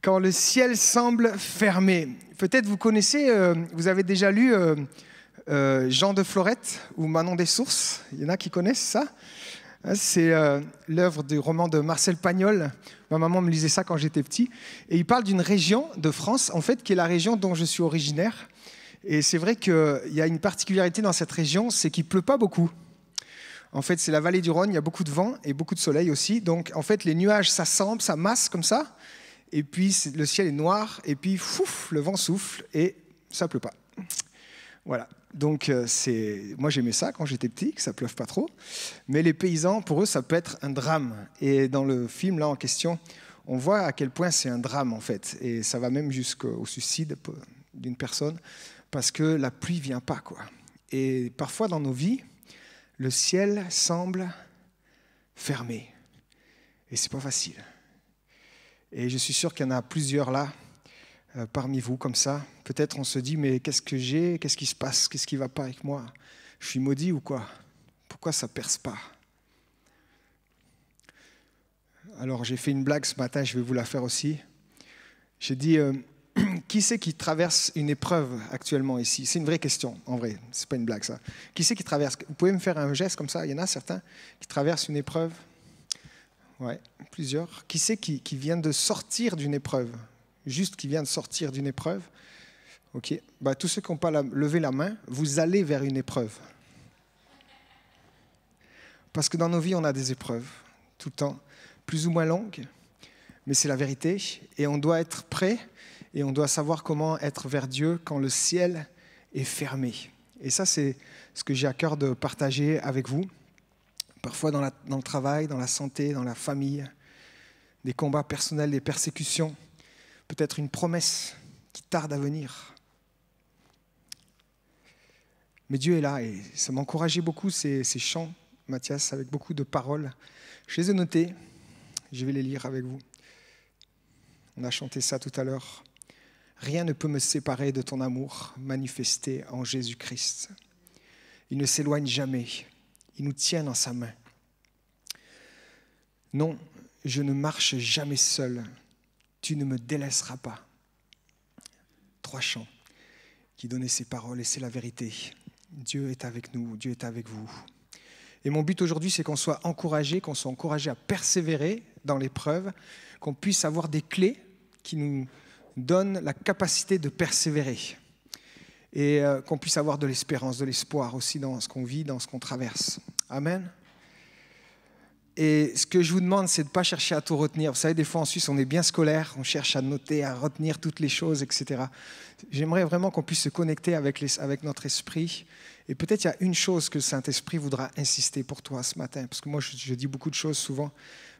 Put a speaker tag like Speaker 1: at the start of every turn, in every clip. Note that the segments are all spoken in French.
Speaker 1: Quand le ciel semble fermé. Peut-être vous connaissez, vous avez déjà lu Jean de Florette ou Manon des Sources. Il y en a qui connaissent ça. C'est l'œuvre du roman de Marcel Pagnol. Ma maman me lisait ça quand j'étais petit. Et il parle d'une région de France, en fait, qui est la région dont je suis originaire. Et c'est vrai qu'il y a une particularité dans cette région, c'est qu'il ne pleut pas beaucoup. En fait, c'est la vallée du Rhône, il y a beaucoup de vent et beaucoup de soleil aussi. Donc, en fait, les nuages s'assemblent, ça masse comme ça. Et puis, le ciel est noir. Et puis, fouf, le vent souffle et ça ne pleut pas. Voilà. Donc, moi, j'aimais ça quand j'étais petit, que ça ne pleuve pas trop. Mais les paysans, pour eux, ça peut être un drame. Et dans le film, là, en question, on voit à quel point c'est un drame, en fait. Et ça va même jusqu'au suicide d'une personne parce que la pluie ne vient pas, quoi. Et parfois, dans nos vies, le ciel semble fermé. Et ce n'est pas facile. Et je suis sûr qu'il y en a plusieurs là, parmi vous, comme ça. Peut-être on se dit, mais qu'est-ce que j'ai? Qu'est-ce qui se passe? Qu'est-ce qui ne va pas avec moi? Je suis maudit ou quoi? Pourquoi ça ne perce pas? Alors j'ai fait une blague ce matin, je vais vous la faire aussi. J'ai dit, qui c'est qui traverse une épreuve actuellement ici? C'est une vraie question, en vrai, ce n'est pas une blague ça. Qui c'est qui traverse? Vous pouvez me faire un geste comme ça? Il y en a certains qui traversent une épreuve? Ouais, plusieurs. Qui c'est qui vient de sortir d'une épreuve? Juste qui vient de sortir d'une épreuve? Ok. Bah, tous ceux qui n'ont pas levé la main, vous allez vers une épreuve. Parce que dans nos vies, on a des épreuves, tout le temps, plus ou moins longues, mais c'est la vérité. Et on doit être prêt et on doit savoir comment être vers Dieu quand le ciel est fermé. Et ça, c'est ce que j'ai à cœur de partager avec vous. Parfois dans le travail, dans la santé, dans la famille, des combats personnels, des persécutions, peut-être une promesse qui tarde à venir. Mais Dieu est là et ça m'a encouragé beaucoup ces chants, Mathias, avec beaucoup de paroles. Je les ai notés, je vais les lire avec vous. On a chanté ça tout à l'heure. Rien ne peut me séparer de ton amour manifesté en Jésus-Christ. Il ne s'éloigne jamais. Il nous tient dans sa main. Non, je ne marche jamais seul. Tu ne me délaisseras pas. 3 chants qui donnaient ces paroles et c'est la vérité. Dieu est avec nous, Dieu est avec vous. Et mon but aujourd'hui, c'est qu'on soit encouragés à persévérer dans l'épreuve, qu'on puisse avoir des clés qui nous donnent la capacité de persévérer. Et qu'on puisse avoir de l'espérance, de l'espoir aussi dans ce qu'on vit, dans ce qu'on traverse. Amen. Et ce que je vous demande, c'est de ne pas chercher à tout retenir. Vous savez, des fois en Suisse, on est bien scolaire, on cherche à noter, à retenir toutes les choses, etc. J'aimerais vraiment qu'on puisse se connecter avec notre esprit. Et peut-être il y a une chose que le Saint-Esprit voudra insister pour toi ce matin. Parce que moi, je dis beaucoup de choses souvent.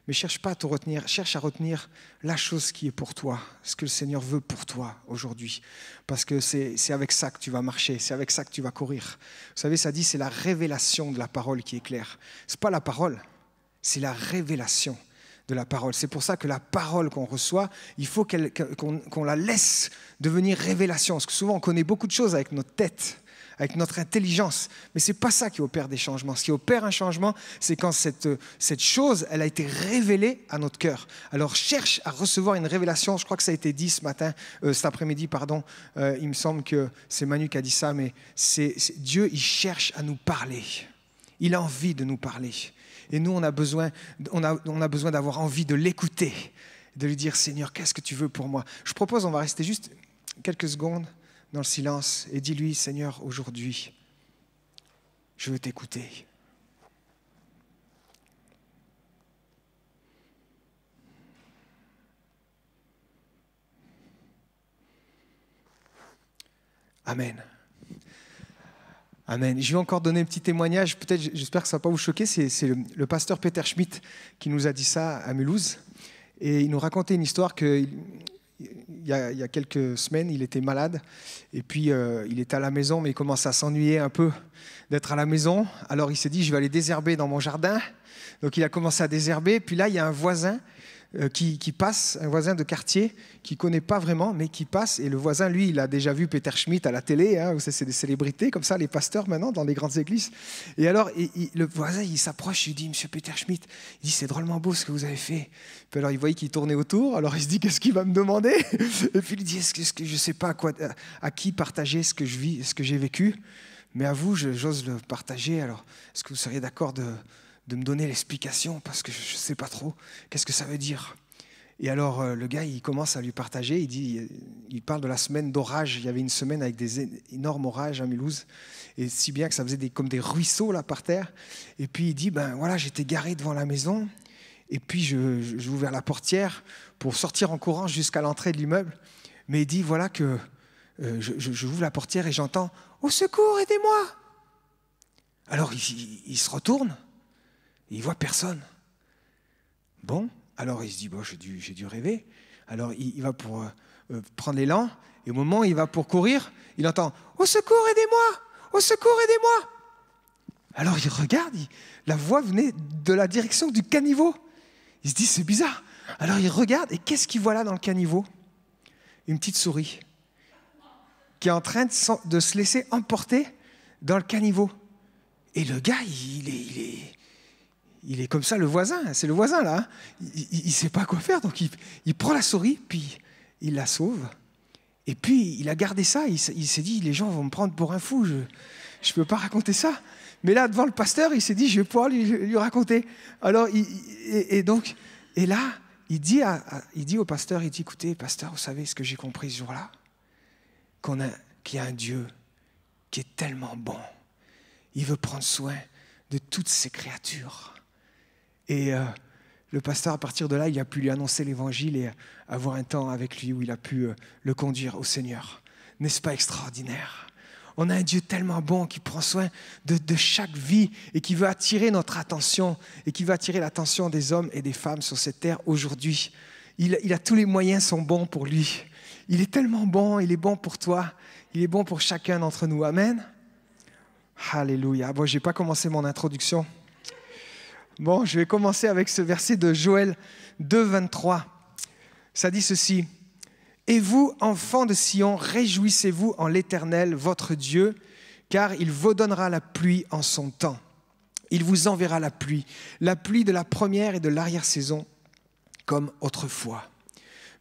Speaker 1: Mais cherche pas à tout retenir, cherche à retenir la chose qui est pour toi, ce que le Seigneur veut pour toi aujourd'hui. Parce que c'est avec ça que tu vas marcher, c'est avec ça que tu vas courir. Vous savez, ça dit, c'est la révélation de la parole qui est claire. Ce n'est pas la parole, c'est la révélation de la parole. C'est pour ça que la parole qu'on reçoit, il faut qu'on la laisse devenir révélation. Parce que souvent, on connaît beaucoup de choses avec notre tête, avec notre intelligence. Mais ce n'est pas ça qui opère des changements. Ce qui opère un changement, c'est quand cette chose, elle a été révélée à notre cœur. Alors cherche à recevoir une révélation. Je crois que ça a été dit cet après-midi, pardon. Il me semble que c'est Manu qui a dit ça, mais Dieu, il cherche à nous parler. Il a envie de nous parler. Et nous, on a besoin d'avoir envie de l'écouter, de lui dire, Seigneur, qu'est-ce que tu veux pour moi? Je propose, on va rester juste quelques secondes dans le silence et dis-lui, Seigneur, aujourd'hui, je veux t'écouter. Amen. Amen. Je vais encore donner un petit témoignage, peut-être, j'espère que ça ne va pas vous choquer, c'est le pasteur Peter Schmidt qui nous a dit ça à Mulhouse. Et il nous racontait une histoire qu'il y a quelques semaines, il était malade et puis il était à la maison, mais il commençait à s'ennuyer un peu d'être à la maison. Alors il s'est dit, je vais aller désherber dans mon jardin. Donc il a commencé à désherber. Puis là, il y a un voisin qui passe, un voisin de quartier qui ne connaît pas vraiment, mais qui passe. Et le voisin, lui, il a déjà vu Peter Schmidt à la télé. Hein, c'est des célébrités comme ça, les pasteurs maintenant, dans les grandes églises. Et alors, le voisin, il s'approche, il dit, Monsieur Peter Schmidt, il dit, c'est drôlement beau ce que vous avez fait. Puis alors, il voyait qu'il tournait autour. Alors, il se dit, qu'est-ce qu'il va me demander? Et puis, il dit, est-ce que je ne sais pas à qui partager ce que je vis, ce que j'ai vécu. Mais à vous, j'ose le partager. Alors, est-ce que vous seriez d'accord de me donner l'explication, parce que je ne sais pas trop qu'est-ce que ça veut dire. Et alors le gars, il commence à lui partager, il parle de la semaine d'orage. Il y avait une semaine avec des énormes orages à Mulhouse, et si bien que ça faisait comme des ruisseaux là par terre. Et puis il dit, ben voilà, j'étais garé devant la maison, et puis j'ai ouvert la portière pour sortir en courant jusqu'à l'entrée de l'immeuble. Mais il dit, voilà que je ouvre la portière et j'entends, au secours, aidez-moi. Alors il se retourne, il ne voit personne. Bon, alors il se dit, bon, j'ai dû rêver. Alors il va pour prendre l'élan, et au moment où il va pour courir, il entend « Au secours, aidez-moi! Au secours, aidez-moi » Alors il regarde, la voix venait de la direction du caniveau. Il se dit, c'est bizarre. Alors il regarde, et qu'est-ce qu'il voit là dans le caniveau? Une petite souris qui est en train de se laisser emporter dans le caniveau. Et le gars, il est comme ça, le voisin, c'est le voisin là, hein. Il ne sait pas quoi faire, donc il prend la souris, puis il la sauve. Et puis il a gardé ça, il s'est dit, les gens vont me prendre pour un fou, je ne peux pas raconter ça. Mais là, devant le pasteur, il s'est dit, je vais pouvoir lui raconter. Alors, et là, il dit au pasteur, il dit, écoutez, pasteur, vous savez ce que j'ai compris ce jour-là? Qu'il y a un Dieu qui est tellement bon. Il veut prendre soin de toutes ses créatures. Et le pasteur, à partir de là, il a pu lui annoncer l'évangile et avoir un temps avec lui où il a pu le conduire au Seigneur. N'est-ce pas extraordinaire? On a un Dieu tellement bon qui prend soin de chaque vie et qui veut attirer notre attention et qui veut attirer l'attention des hommes et des femmes sur cette terre aujourd'hui. Il a tous les moyens sont bons pour lui. Il est tellement bon, il est bon pour toi, il est bon pour chacun d'entre nous. Amen. Alléluia. Bon, je n'ai pas commencé mon introduction. Bon, je vais commencer avec ce verset de Joël 2, 23. Ça dit ceci. « Et vous, enfants de Sion, réjouissez-vous en l'Éternel, votre Dieu, car il vous donnera la pluie en son temps. Il vous enverra la pluie de la première et de l'arrière-saison, comme autrefois. »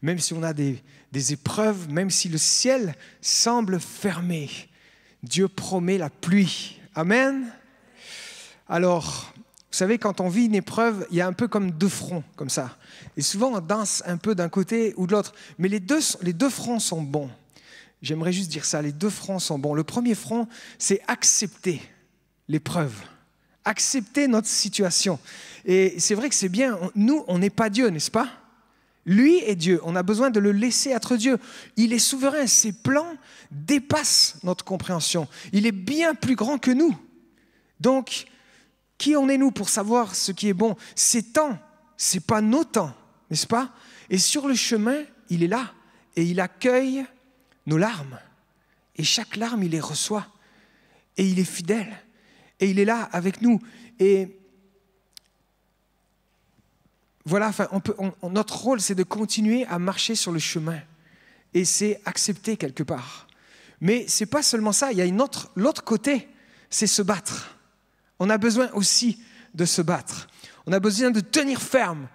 Speaker 1: Même si on a des épreuves, même si le ciel semble fermé, Dieu promet la pluie. Amen. Alors, vous savez, quand on vit une épreuve, il y a un peu comme deux fronts, comme ça. Et souvent, on danse un peu d'un côté ou de l'autre. Mais les deux fronts sont bons. J'aimerais juste dire ça, les deux fronts sont bons. Le premier front, c'est accepter l'épreuve. Accepter notre situation. Et c'est vrai que c'est bien. Nous, on n'est pas Dieu, n'est-ce pas? Lui est Dieu. On a besoin de le laisser être Dieu. Il est souverain. Ses plans dépassent notre compréhension. Il est bien plus grand que nous. Donc, qui en est-nous pour savoir ce qui est bon? Ses temps, ce n'est pas nos temps, n'est-ce pas? Et sur le chemin, il est là et il accueille nos larmes. Et chaque larme, il les reçoit. Et il est fidèle. Et il est là avec nous. Et voilà, enfin, notre rôle, c'est de continuer à marcher sur le chemin. Et c'est accepter quelque part. Mais ce n'est pas seulement ça, il y a l'autre côté, c'est se battre. On a besoin aussi de se battre. On a besoin de tenir ferme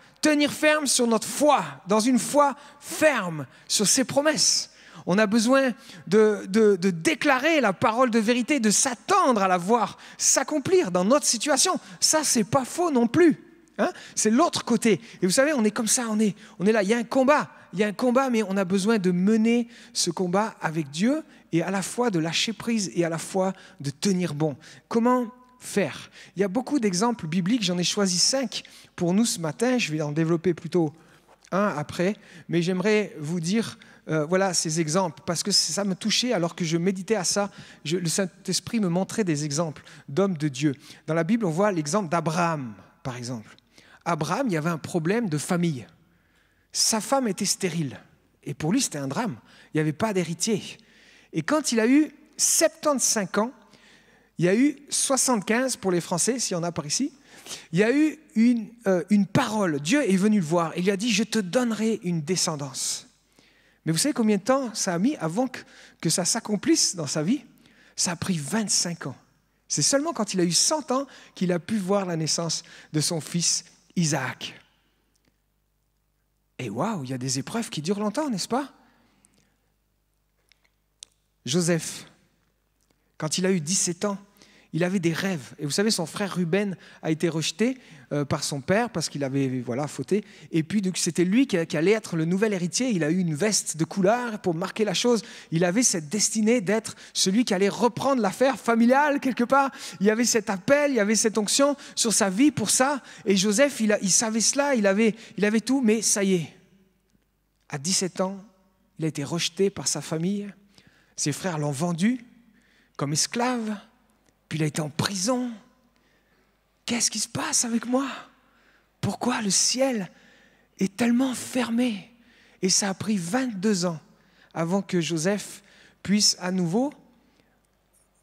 Speaker 1: sur notre foi, dans une foi ferme sur ses promesses. On a besoin de déclarer la parole de vérité, de s'attendre à la voir s'accomplir dans notre situation. Ça, c'est pas faux non plus. Hein? C'est l'autre côté. Et vous savez, on est comme ça, on est là. Il y a un combat, mais on a besoin de mener ce combat avec Dieu et à la fois de lâcher prise et à la fois de tenir bon. Comment faire? Il y a beaucoup d'exemples bibliques, j'en ai choisi 5 pour nous ce matin. Je vais en développer plutôt un après, mais j'aimerais vous dire voilà ces exemples, parce que ça me touchait alors que je méditais à ça. Le Saint-Esprit me montrait des exemples d'hommes de Dieu. Dans la Bible, on voit l'exemple d'Abraham, par exemple. Abraham, il y avait un problème de famille. Sa femme était stérile, et pour lui, c'était un drame. Il n'y avait pas d'héritier. Et quand il a eu 75 ans, il y a eu 75 pour les Français, s'il y en a par ici, il y a eu une parole. Dieu est venu le voir. Il lui a dit, je te donnerai une descendance. Mais vous savez combien de temps ça a mis avant que ça s'accomplisse dans sa vie? Ça a pris 25 ans. C'est seulement quand il a eu 100 ans qu'il a pu voir la naissance de son fils Isaac. Et waouh, il y a des épreuves qui durent longtemps, n'est-ce pas? Joseph, quand il a eu 17 ans, il avait des rêves. Et vous savez, son frère Ruben a été rejeté par son père parce qu'il avait fauté. Et puis, c'était lui qui allait être le nouvel héritier. Il a eu une veste de couleur pour marquer la chose. Il avait cette destinée d'être celui qui allait reprendre l'affaire familiale quelque part. Il y avait cet appel, il y avait cette onction sur sa vie pour ça. Et Joseph, il savait cela, il avait tout. Mais ça y est, à 17 ans, il a été rejeté par sa famille. Ses frères l'ont vendu comme esclave. Puis il a été en prison. Qu'est-ce qui se passe avec moi? Pourquoi le ciel est tellement fermé? Et ça a pris 22 ans avant que Joseph puisse à nouveau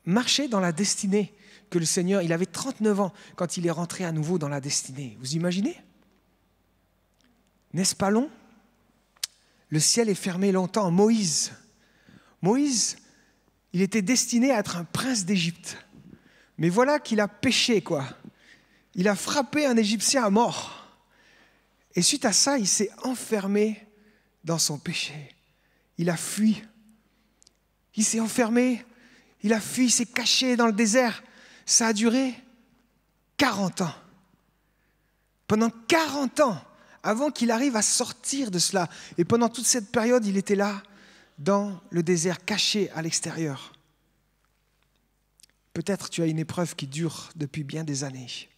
Speaker 1: marcher dans la destinée que le Seigneur... Il avait 39 ans quand il est rentré à nouveau dans la destinée. Vous imaginez? N'est-ce pas long? Le ciel est fermé longtemps. Moïse, il était destiné à être un prince d'Égypte. Mais voilà qu'il a péché, quoi. Il a frappé un Égyptien à mort. Et suite à ça, il s'est enfermé dans son péché. Il a fui. Il s'est enfermé, il a fui, il s'est caché dans le désert. Ça a duré 40 ans. Pendant 40 ans, avant qu'il arrive à sortir de cela. Et pendant toute cette période, il était là, dans le désert, caché à l'extérieur. Peut-être tu as une épreuve qui dure depuis bien des années.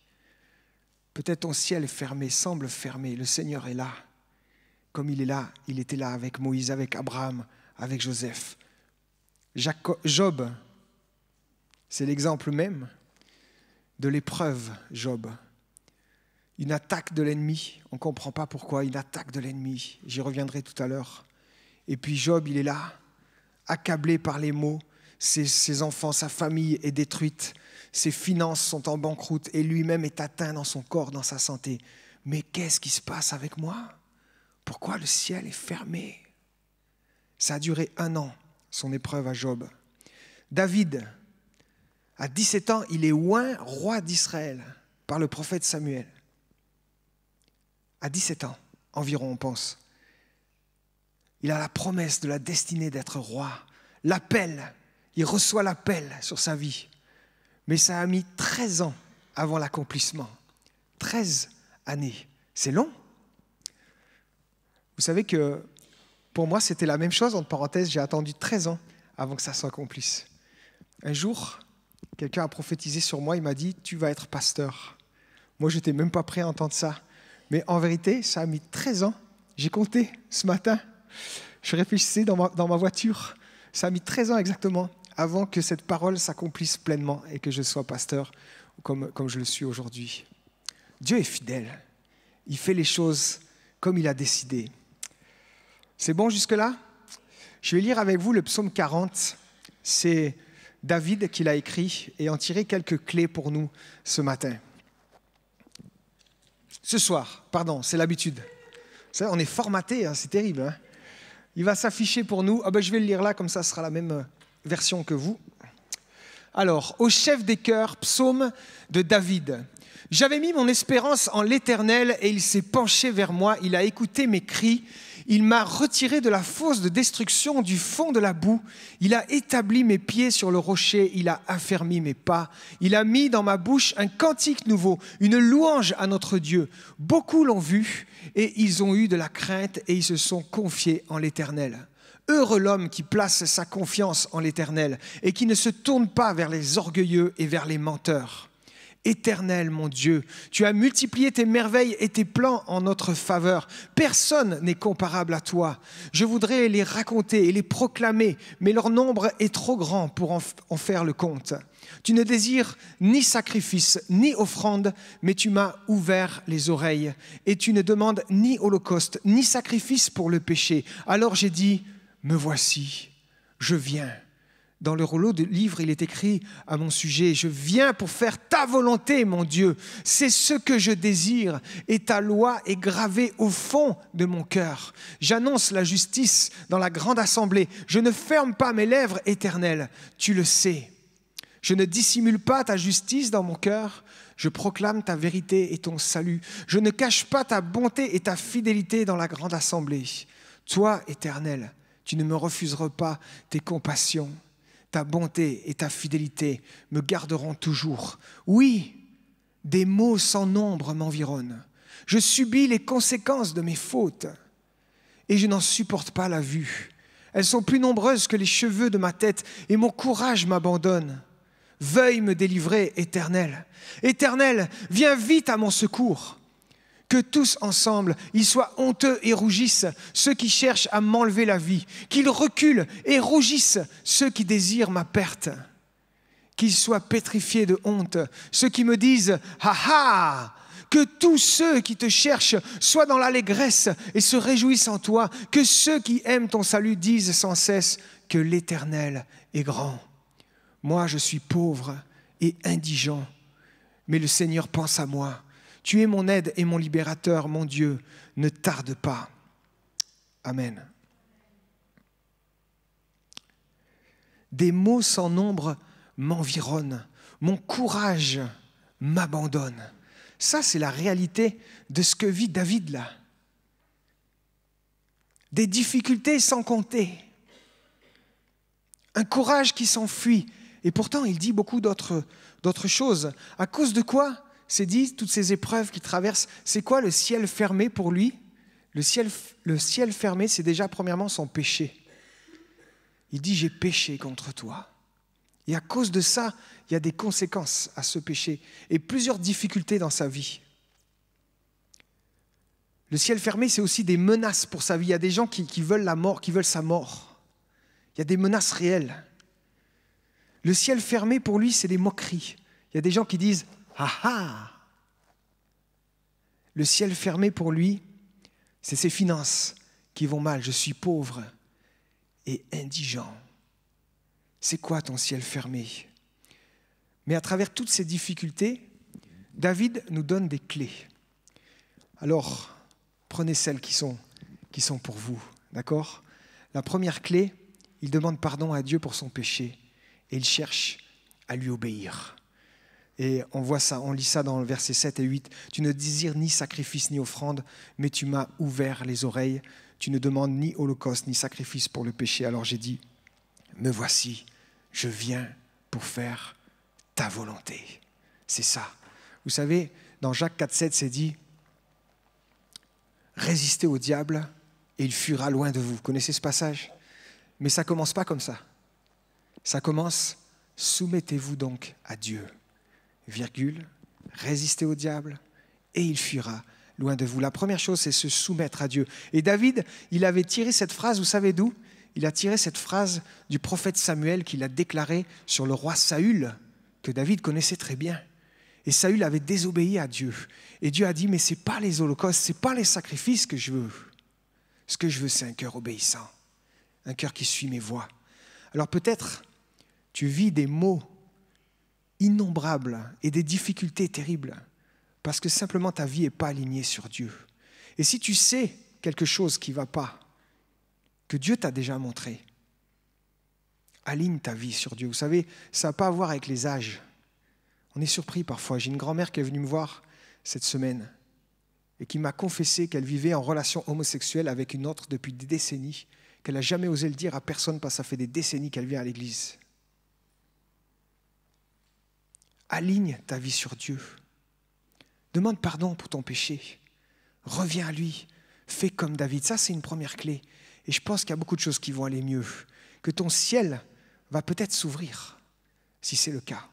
Speaker 1: Peut-être ton ciel est fermé, semble fermé. Le Seigneur est là. Comme il est là, il était là avec Moïse, avec Abraham, avec Joseph. Job, c'est l'exemple même de l'épreuve, Job. Une attaque de l'ennemi, on ne comprend pas pourquoi, une attaque de l'ennemi. J'y reviendrai tout à l'heure. Et puis Job, il est là, accablé par les maux. Ses enfants, sa famille est détruite, ses finances sont en banqueroute et lui-même est atteint dans son corps, dans sa santé. Mais qu'est-ce qui se passe avec moi? Pourquoi le ciel est fermé? Ça a duré 1 an, son épreuve à Job. David, à 17 ans, il est oint roi d'Israël par le prophète Samuel. À 17 ans, environ, on pense. Il a la promesse de la destinée d'être roi, l'appel. Il reçoit l'appel sur sa vie. Mais ça a mis 13 ans avant l'accomplissement. 13 années. C'est long. Vous savez que pour moi, c'était la même chose. Entre parenthèses, j'ai attendu 13 ans avant que ça s'accomplisse. Un jour, quelqu'un a prophétisé sur moi. Il m'a dit, tu vas être pasteur. Moi, je n'étais même pas prêt à entendre ça. Mais en vérité, ça a mis 13 ans. J'ai compté ce matin. Je réfléchissais dans ma voiture. Ça a mis 13 ans exactement avant que cette parole s'accomplisse pleinement et que je sois pasteur comme je le suis aujourd'hui. Dieu est fidèle. Il fait les choses comme il a décidé. C'est bon jusque-là? Je vais lire avec vous le psaume 40. C'est David qui l'a écrit et en tirer quelques clés pour nous ce matin. Ce soir, pardon, c'est l'habitude. Vous savez, on est formaté, hein, c'est terrible. Hein? Il va s'afficher pour nous. Je vais le lire là, comme ça, ce sera la même version que vous. Alors, au chef des chœurs, psaume de David. « J'avais mis mon espérance en l'Éternel et il s'est penché vers moi. Il a écouté mes cris. Il m'a retiré de la fosse de destruction, du fond de la boue. Il a établi mes pieds sur le rocher. Il a affermi mes pas. Il a mis dans ma bouche un cantique nouveau, une louange à notre Dieu. Beaucoup l'ont vu et ils ont eu de la crainte et ils se sont confiés en l'Éternel. Heureux l'homme qui place sa confiance en l'Éternel et qui ne se tourne pas vers les orgueilleux et vers les menteurs. Éternel, mon Dieu, tu as multiplié tes merveilles et tes plans en notre faveur. Personne n'est comparable à toi. Je voudrais les raconter et les proclamer, mais leur nombre est trop grand pour en faire le compte. Tu ne désires ni sacrifice, ni offrande, mais tu m'as ouvert les oreilles. Et tu ne demandes ni holocauste, ni sacrifice pour le péché. Alors j'ai dit, me voici, je viens. Dans le rouleau de livre, il est écrit à mon sujet, « Je viens pour faire ta volonté, mon Dieu. C'est ce que je désire et ta loi est gravée au fond de mon cœur. J'annonce la justice dans la grande assemblée. Je ne ferme pas mes lèvres, Éternel. Tu le sais. Je ne dissimule pas ta justice dans mon cœur. Je proclame ta vérité et ton salut. Je ne cache pas ta bonté et ta fidélité dans la grande assemblée. Toi, Éternel, tu ne me refuseras pas tes compassions. Ta bonté et ta fidélité me garderont toujours. Oui, des maux sans nombre m'environnent. Je subis les conséquences de mes fautes et je n'en supporte pas la vue. Elles sont plus nombreuses que les cheveux de ma tête et mon courage m'abandonne. Veuille me délivrer, Éternel. Éternel, viens vite à mon secours. Que tous ensemble, ils soient honteux et rougissent, ceux qui cherchent à m'enlever la vie. Qu'ils reculent et rougissent, ceux qui désirent ma perte. Qu'ils soient pétrifiés de honte, ceux qui me disent « Ha ha !» Que tous ceux qui te cherchent soient dans l'allégresse et se réjouissent en toi. Que ceux qui aiment ton salut disent sans cesse que l'Éternel est grand. Moi, je suis pauvre et indigent, mais le Seigneur pense à moi. Tu es mon aide et mon libérateur, mon Dieu, ne tarde pas. Amen. Des maux sans nombre m'environnent, mon courage m'abandonne. Ça, c'est la réalité de ce que vit David là. Des difficultés sans compter, un courage qui s'enfuit. Et pourtant, il dit beaucoup d'autres choses. À cause de quoi ? C'est dit, toutes ces épreuves qu'il traverse, c'est quoi le ciel fermé pour lui ? Le ciel fermé, c'est déjà premièrement son péché. Il dit, j'ai péché contre toi. Et à cause de ça, il y a des conséquences à ce péché et plusieurs difficultés dans sa vie. Le ciel fermé, c'est aussi des menaces pour sa vie. Il y a des gens qui veulent la mort, qui veulent sa mort. Il y a des menaces réelles. Le ciel fermé, pour lui, c'est des moqueries. Il y a des gens qui disent « Ah ah !» Le ciel fermé, pour lui, c'est ses finances qui vont mal. Je suis pauvre et indigent. C'est quoi ton ciel fermé ? Mais à travers toutes ces difficultés, David nous donne des clés. Alors, prenez celles qui sont pour vous, d'accord ? La première clé, il demande pardon à Dieu pour son péché et il cherche à lui obéir. Et on voit ça, on lit ça dans le verset 7 et 8. « Tu ne désires ni sacrifice ni offrande, mais tu m'as ouvert les oreilles. Tu ne demandes ni holocauste ni sacrifice pour le péché. Alors j'ai dit, me voici, je viens pour faire ta volonté. » C'est ça. Vous savez, dans Jacques 4,7, c'est dit, « Résistez au diable et il fuira loin de vous. » Vous connaissez ce passage ? Mais ça ne commence pas comme ça. Ça commence, « Soumettez-vous donc à Dieu. » Virgule, résistez au diable et il fuira loin de vous. La première chose, c'est se soumettre à Dieu. Et David, il avait tiré cette phrase, vous savez d'où ? Il a tiré cette phrase du prophète Samuel qu'il a déclarée sur le roi Saül, que David connaissait très bien. Et Saül avait désobéi à Dieu. Et Dieu a dit, mais ce n'est pas les holocaustes, ce n'est pas les sacrifices que je veux. Ce que je veux, c'est un cœur obéissant, un cœur qui suit mes voies. Alors peut-être, tu vis des maux innombrables et des difficultés terribles parce que simplement ta vie n'est pas alignée sur Dieu. Et si tu sais quelque chose qui ne va pas, que Dieu t'a déjà montré, aligne ta vie sur Dieu. Vous savez, ça n'a pas à voir avec les âges. On est surpris parfois. J'ai une grand-mère qui est venue me voir cette semaine et qui m'a confessé qu'elle vivait en relation homosexuelle avec une autre depuis des décennies, qu'elle n'a jamais osé le dire à personne parce que ça fait des décennies qu'elle vient à l'église. Aligne ta vie sur Dieu. Demande pardon pour ton péché. Reviens à lui. Fais comme David. Ça, c'est une première clé. Et je pense qu'il y a beaucoup de choses qui vont aller mieux. Que ton ciel va peut-être s'ouvrir, si c'est le cas.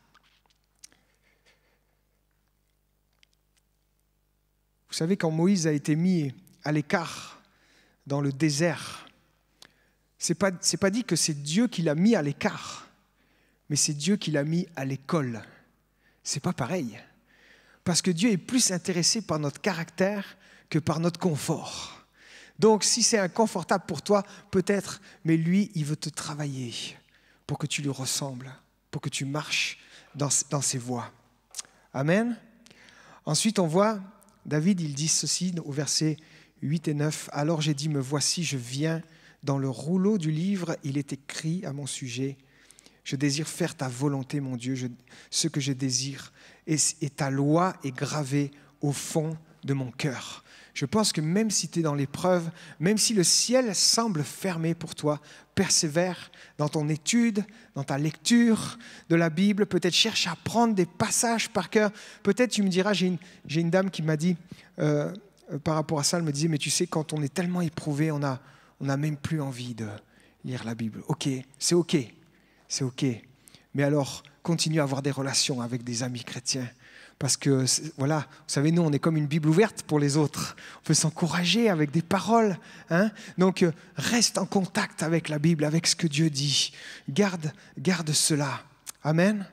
Speaker 1: Vous savez, quand Moïse a été mis à l'écart dans le désert, c'est pas dit que c'est Dieu qui l'a mis à l'écart, mais c'est Dieu qui l'a mis à l'école. C'est pas pareil. Parce que Dieu est plus intéressé par notre caractère que par notre confort. Donc, si c'est inconfortable pour toi, peut-être, mais lui, il veut te travailler pour que tu lui ressembles, pour que tu marches dans ses voies. Amen. Ensuite, on voit, David, il dit ceci au verset 8 et 9. « Alors j'ai dit, me voici, je viens. Dans le rouleau du livre, il est écrit à mon sujet. Je désire faire ta volonté, mon Dieu, ce que je désire. Et ta loi est gravée au fond de mon cœur. » Je pense que même si tu es dans l'épreuve, même si le ciel semble fermé pour toi, persévère dans ton étude, dans ta lecture de la Bible. Peut-être cherche à apprendre des passages par cœur. Peut-être tu me diras, j'ai une dame qui m'a dit, par rapport à ça, elle me disait, mais tu sais, quand on est tellement éprouvé, on n'a même plus envie de lire la Bible. Ok, c'est ok. Mais alors, continue à avoir des relations avec des amis chrétiens. Parce que, voilà, vous savez, nous, on est comme une Bible ouverte pour les autres. On peut s'encourager avec des paroles. Hein? Donc, reste en contact avec la Bible, avec ce que Dieu dit. Garde cela. Amen.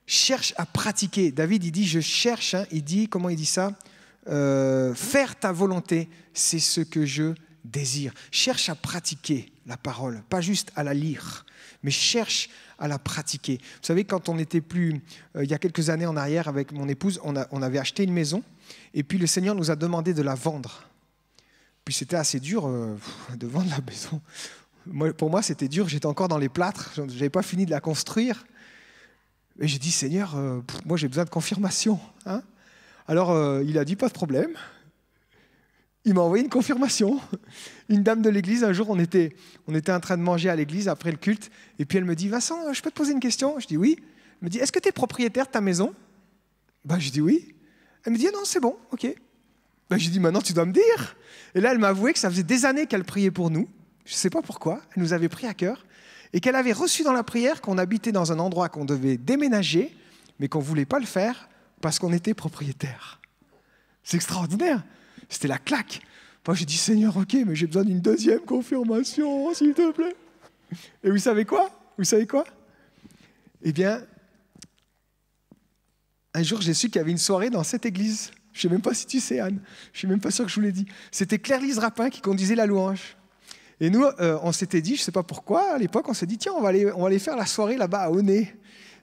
Speaker 1: Cherche à pratiquer. David, il dit, je cherche, hein, il dit, comment il dit ça ? Faire ta volonté, c'est ce que je désire. Cherche à pratiquer la parole, pas juste à la lire, mais cherche à la pratiquer. Vous savez, quand on était il y a quelques années en arrière avec mon épouse, on avait acheté une maison et puis le Seigneur nous a demandé de la vendre. Puis c'était assez dur de vendre la maison. Pour moi, c'était dur, j'étais encore dans les plâtres, je n'avais pas fini de la construire. Et j'ai dit, Seigneur, moi j'ai besoin de confirmation. Hein? Alors, il a dit, pas de problème. Il m'a envoyé une confirmation. Une dame de l'église, un jour, on était en train de manger à l'église après le culte, et puis elle me dit, Vincent, je peux te poser une question ? Je dis oui. Elle me dit, est-ce que tu es propriétaire de ta maison ? Je dis oui. Elle me dit, non, c'est bon, ok. Je dis, maintenant tu dois me dire. Et là, elle m'a avoué que ça faisait des années qu'elle priait pour nous. Je ne sais pas pourquoi, elle nous avait pris à cœur, et qu'elle avait reçu dans la prière qu'on habitait dans un endroit qu'on devait déménager, mais qu'on ne voulait pas le faire parce qu'on était propriétaire. C'est extraordinaire. C'était la claque. Moi, j'ai dit, Seigneur, ok, mais j'ai besoin d'une deuxième confirmation, s'il te plaît. Et vous savez quoi ? Eh bien, un jour, j'ai su qu'il y avait une soirée dans cette église. Je ne sais même pas si tu sais, Anne. Je ne suis même pas sûr que je vous l'ai dit. C'était Claire-Lise Rapin qui conduisait la louange. Et nous, on s'était dit, je ne sais pas pourquoi, à l'époque, on s'est dit, tiens, on va aller faire la soirée là-bas à Aunay.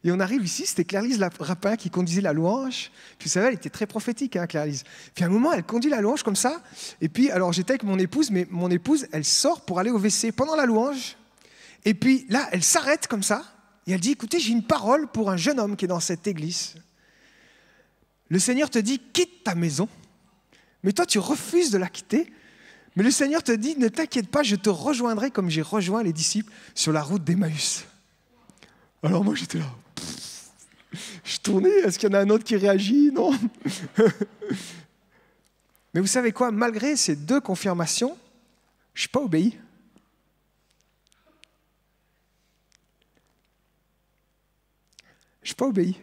Speaker 1: Et on arrive ici, c'était Claire-Lise Rapin qui conduisait la louange. Puis vous savez, elle était très prophétique, hein, Claire-Lise. Puis à un moment, elle conduit la louange comme ça. Et puis, alors j'étais avec mon épouse, mais mon épouse, elle sort pour aller au WC pendant la louange. Et puis là, elle s'arrête comme ça. Et elle dit, écoutez, j'ai une parole pour un jeune homme qui est dans cette église. Le Seigneur te dit, quitte ta maison. Mais toi, tu refuses de la quitter. Mais le Seigneur te dit, ne t'inquiète pas, je te rejoindrai comme j'ai rejoint les disciples sur la route d'Emmaüs. Alors moi, j'étais là. Je tournais, est-ce qu'il y en a un autre qui réagit ? Non. Mais vous savez quoi ? Malgré ces deux confirmations, je ne suis pas obéi. Je ne suis pas obéi.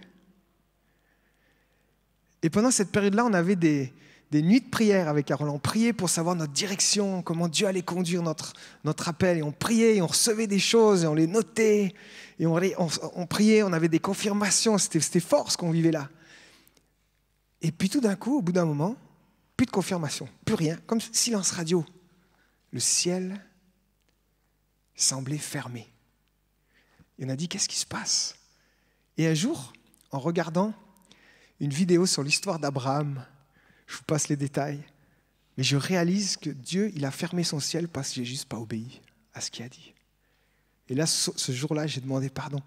Speaker 1: Et pendant cette période-là, on avait des nuits de prière avec Carole. On priait pour savoir notre direction, comment Dieu allait conduire notre appel. Et on priait, et on recevait des choses, et on les notait. Et on priait, on avait des confirmations. C'était fort ce qu'on vivait là. Et puis tout d'un coup, au bout d'un moment, plus de confirmation, plus rien, comme silence radio. Le ciel semblait fermé. Et on a dit, qu'est-ce qui se passe ? Et un jour, en regardant une vidéo sur l'histoire d'Abraham, je vous passe les détails, mais je réalise que Dieu, il a fermé son ciel parce que j'ai juste pas obéi à ce qu'il a dit. Et là, ce jour-là, j'ai demandé pardon.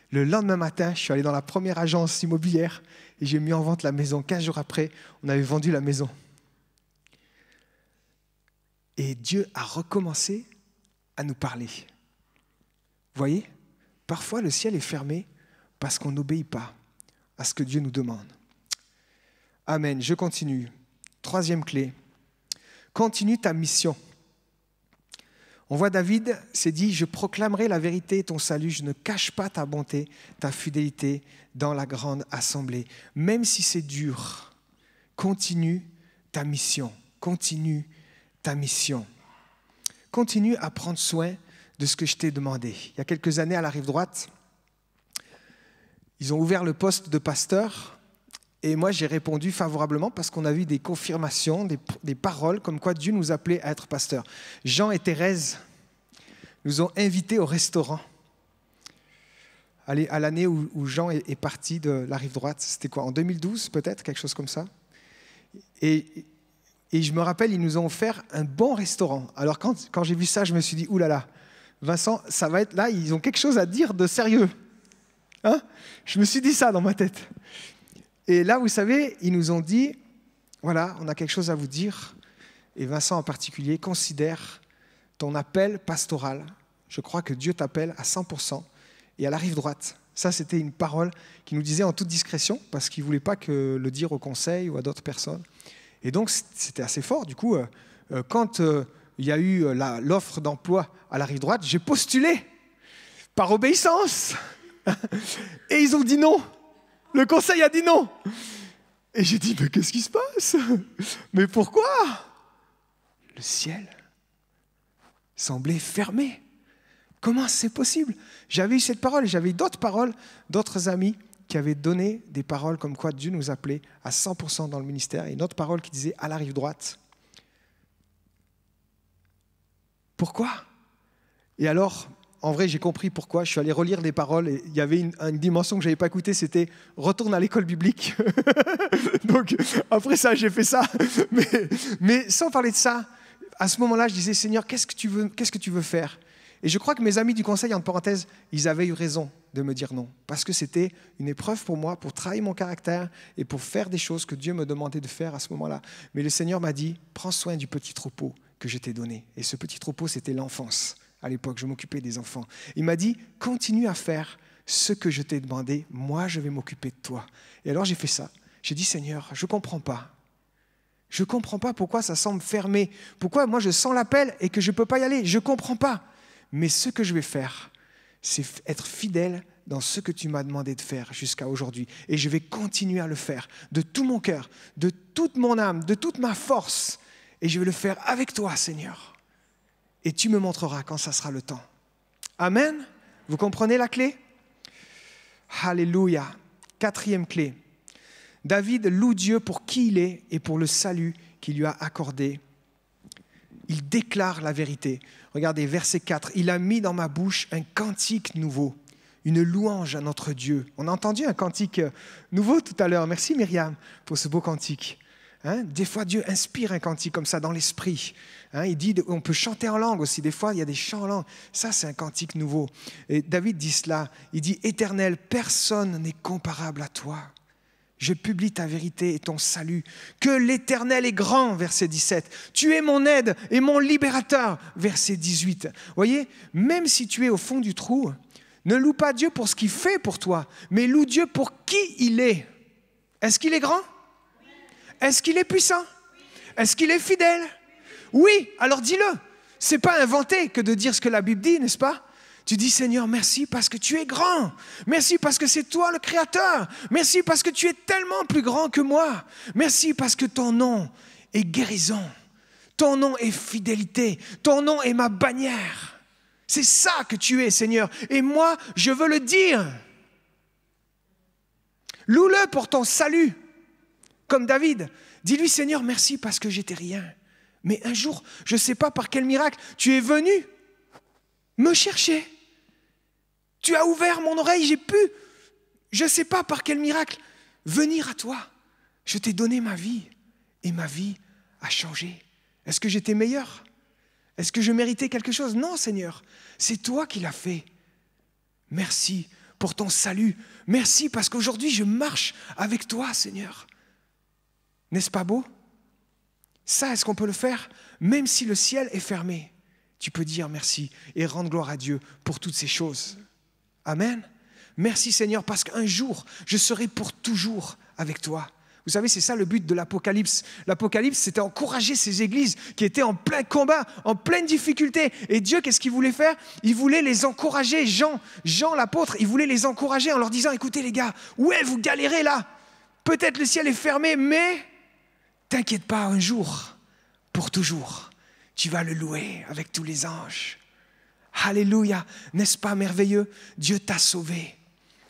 Speaker 1: Le lendemain matin, je suis allé dans la première agence immobilière et j'ai mis en vente la maison. 15 jours après, on avait vendu la maison. Et Dieu a recommencé à nous parler. Vous voyez ? Parfois, le ciel est fermé parce qu'on n'obéit pas à ce que Dieu nous demande. Amen. Je continue. Troisième clé. Continue ta mission. On voit David s'est dit, je proclamerai la vérité et ton salut, je ne cache pas ta bonté, ta fidélité dans la grande assemblée. Même si c'est dur, continue ta mission. Continue ta mission. Continue à prendre soin de ce que je t'ai demandé. Il y a quelques années, à la rive droite, ils ont ouvert le poste de pasteur et moi, j'ai répondu favorablement parce qu'on a vu des confirmations, des paroles comme quoi Dieu nous appelait à être pasteur. Jean et Thérèse, nous ont invités au restaurant. À l'année où Jean est parti de la rive droite, c'était quoi, en 2012 peut-être, quelque chose comme ça. Et je me rappelle, ils nous ont offert un bon restaurant. Alors quand j'ai vu ça, je me suis dit, oulala, Vincent, ça va être là, ils ont quelque chose à dire de sérieux. Hein? Je me suis dit ça dans ma tête. Et là, vous savez, ils nous ont dit, voilà, on a quelque chose à vous dire. Et Vincent en particulier, considère ton appel pastoral. Je crois que Dieu t'appelle à 100% et à la rive droite. Ça, c'était une parole qu'il nous disait en toute discrétion parce qu'il ne voulait pas que le dire au conseil ou à d'autres personnes. Et donc, c'était assez fort. Du coup, quand il y a eu l'offre d'emploi à la rive droite, j'ai postulé par obéissance. Et ils ont dit non. Le conseil a dit non. Et j'ai dit, mais qu'est-ce qui se passe? Mais pourquoi? Le ciel semblait fermé. Comment c'est possible? J'avais eu cette parole et j'avais eu d'autres paroles, d'autres amis qui avaient donné des paroles comme quoi Dieu nous appelait à 100% dans le ministère. Et une autre parole qui disait à la rive droite. Pourquoi? Et alors, en vrai, j'ai compris pourquoi. Je suis allé relire les paroles et il y avait une dimension que je n'avais pas écoutée, c'était « retourne à l'école biblique ». Donc, après ça, j'ai fait ça. Mais sans parler de ça, à ce moment-là, je disais « Seigneur, qu'est-ce que tu veux faire ?» Et je crois que mes amis du conseil, en parenthèse, ils avaient eu raison de me dire non. Parce que c'était une épreuve pour moi, pour travailler mon caractère et pour faire des choses que Dieu me demandait de faire à ce moment-là. Mais le Seigneur m'a dit « Prends soin du petit troupeau que je t'ai donné. » Et ce petit troupeau, c'était l'enfance. À l'époque, je m'occupais des enfants. Il m'a dit « Continue à faire ce que je t'ai demandé. Moi, je vais m'occuper de toi. » Et alors, j'ai fait ça. J'ai dit « Seigneur, je ne comprends pas. Je ne comprends pas pourquoi ça semble fermé. Pourquoi moi, je sens l'appel et que je ne peux pas y aller. Je ne comprends pas. Mais ce que je vais faire, c'est être fidèle dans ce que tu m'as demandé de faire jusqu'à aujourd'hui. Et je vais continuer à le faire de tout mon cœur, de toute mon âme, de toute ma force. Et je vais le faire avec toi, Seigneur. Et tu me montreras quand ça sera le temps. » Amen. Vous comprenez la clé? Alléluia. 4e clé. David loue Dieu pour qui il est et pour le salut qu'il lui a accordé. Il déclare la vérité. Regardez, verset 4. « Il a mis dans ma bouche un cantique nouveau, une louange à notre Dieu. » On a entendu un cantique nouveau tout à l'heure. Merci Myriam pour ce beau cantique. Des fois, Dieu inspire un cantique comme ça dans l'esprit. Il dit, on peut chanter en langue aussi. Des fois, il y a des chants en langue. Ça, c'est un cantique nouveau. Et David dit cela. Il dit, « Éternel, personne n'est comparable à toi. Je publie ta vérité et ton salut. Que l'Éternel est grand, verset 17. Tu es mon aide et mon libérateur, verset 18. » Voyez, même si tu es au fond du trou, ne loue pas Dieu pour ce qu'il fait pour toi, mais loue Dieu pour qui il est. Est-ce qu'il est grand? Est-ce qu'il est puissant? Est-ce qu'il est fidèle? Oui, alors dis-le. Ce n'est pas inventé que de dire ce que la Bible dit, n'est-ce pas? Tu dis, Seigneur, merci parce que tu es grand. Merci parce que c'est toi le Créateur. Merci parce que tu es tellement plus grand que moi. Merci parce que ton nom est guérison. Ton nom est fidélité. Ton nom est ma bannière. C'est ça que tu es, Seigneur. Et moi, je veux le dire. Loue-le pour ton salut. Comme David. Dis-lui, Seigneur, merci parce que j'étais rien. Mais un jour, je ne sais pas par quel miracle, tu es venu me chercher. Tu as ouvert mon oreille, j'ai pu, je ne sais pas par quel miracle, venir à toi. Je t'ai donné ma vie et ma vie a changé. Est-ce que j'étais meilleur? Est-ce que je méritais quelque chose? Non, Seigneur, c'est toi qui l'as fait. Merci pour ton salut. Merci parce qu'aujourd'hui, je marche avec toi, Seigneur. N'est-ce pas beau? Ça, est-ce qu'on peut le faire? Même si le ciel est fermé, tu peux dire merci et rendre gloire à Dieu pour toutes ces choses. Amen. Merci Seigneur parce qu'un jour, je serai pour toujours avec toi. Vous savez, c'est ça le but de l'Apocalypse. L'Apocalypse, c'était encourager ces églises qui étaient en plein combat, en pleine difficulté. Et Dieu, qu'est-ce qu'il voulait faire? Il voulait les encourager. Jean l'apôtre, il voulait les encourager en leur disant, écoutez les gars, ouais, vous galérez là. Peut-être le ciel est fermé, mais t'inquiète pas, un jour, pour toujours, tu vas le louer avec tous les anges. Alléluia, n'est-ce pas merveilleux? Dieu t'a sauvé.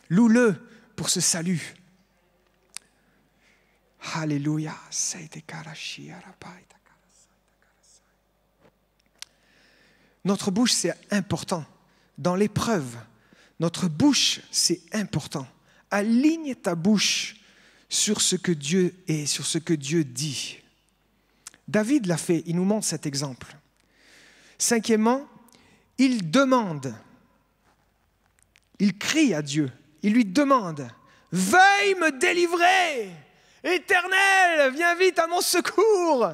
Speaker 1: Loue-le pour ce salut. Alléluia. Notre bouche, c'est important. Dans l'épreuve, notre bouche, c'est important. Aligne ta bouche sur ce que Dieu est, sur ce que Dieu dit. David l'a fait, il nous montre cet exemple. Cinquièmement, il demande, il crie à Dieu, il lui demande « Veuille me délivrer, Éternel, viens vite à mon secours !»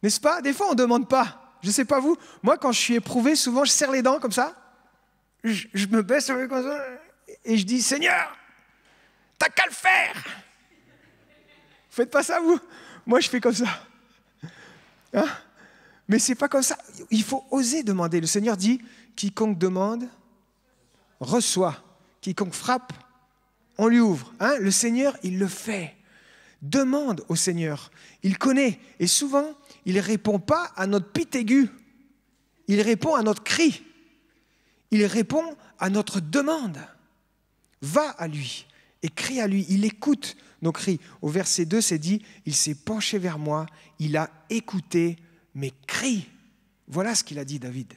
Speaker 1: N'est-ce pas? Des fois, on ne demande pas. Je ne sais pas vous, moi quand je suis éprouvé, souvent je serre les dents comme ça, je me baisse comme ça et je dis « Seigneur, t'as qu'à le faire !» Faites pas ça vous? Moi je fais comme ça. Hein? Mais c'est pas comme ça. Il faut oser demander. Le Seigneur dit, quiconque demande, reçoit. Quiconque frappe, on lui ouvre. Hein? Le Seigneur, il le fait. Demande au Seigneur. Il connaît. Et souvent, il ne répond pas à notre pit aigu. Il répond à notre cri. Il répond à notre demande. Va à lui et crie à lui. Il écoute nos cris. Au verset 2, c'est dit, il s'est penché vers moi, il a écouté mes cris. Voilà ce qu'il a dit, David.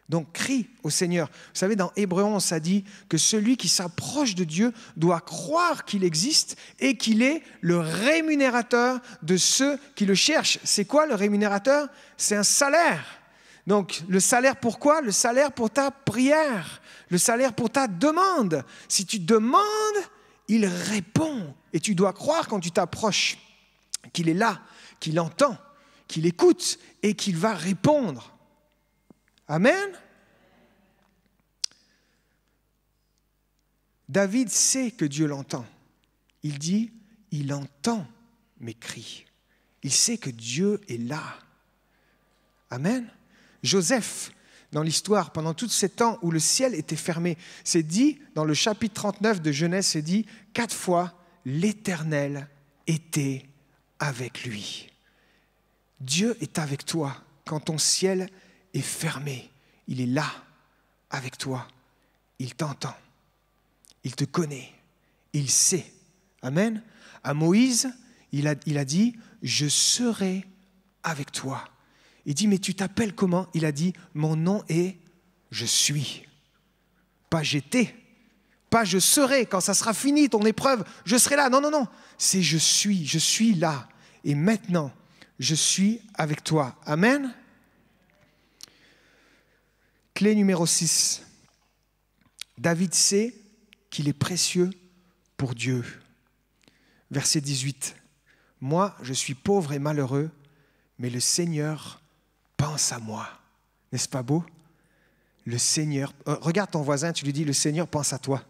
Speaker 1: Donc, crie au Seigneur. Vous savez, dans Hébreux 11, ça dit que celui qui s'approche de Dieu doit croire qu'il existe et qu'il est le rémunérateur de ceux qui le cherchent. C'est quoi le rémunérateur? C'est un salaire. Donc, le salaire pour quoi? Le salaire pour ta prière. Le salaire pour ta demande. Si tu demandes, il répond. Et tu dois croire quand tu t'approches qu'il est là, qu'il entend, qu'il écoute et qu'il va répondre. Amen. David sait que Dieu l'entend. Il dit, il entend mes cris. Il sait que Dieu est là. Amen. Joseph, dans l'histoire, pendant tout ce temps où le ciel était fermé, c'est dit, dans le chapitre 39 de Genèse, c'est dit, 4 fois, l'Éternel était avec lui. Dieu est avec toi quand ton ciel est fermé. Il est là, avec toi. Il t'entend. Il te connaît. Il sait. Amen. À Moïse, il a dit, je serai avec toi. Il dit, mais tu t'appelles comment? Il a dit, mon nom est je suis. Pas j'étais. Pas je serai, quand ça sera fini ton épreuve, je serai là. Non, non, non. C'est je suis là. Et maintenant, je suis avec toi. Amen. Clé numéro 6. David sait qu'il est précieux pour Dieu. Verset 18. Moi, je suis pauvre et malheureux, mais le Seigneur pense à moi. N'est-ce pas beau? Le Seigneur, regarde ton voisin, tu lui dis, le Seigneur pense à toi.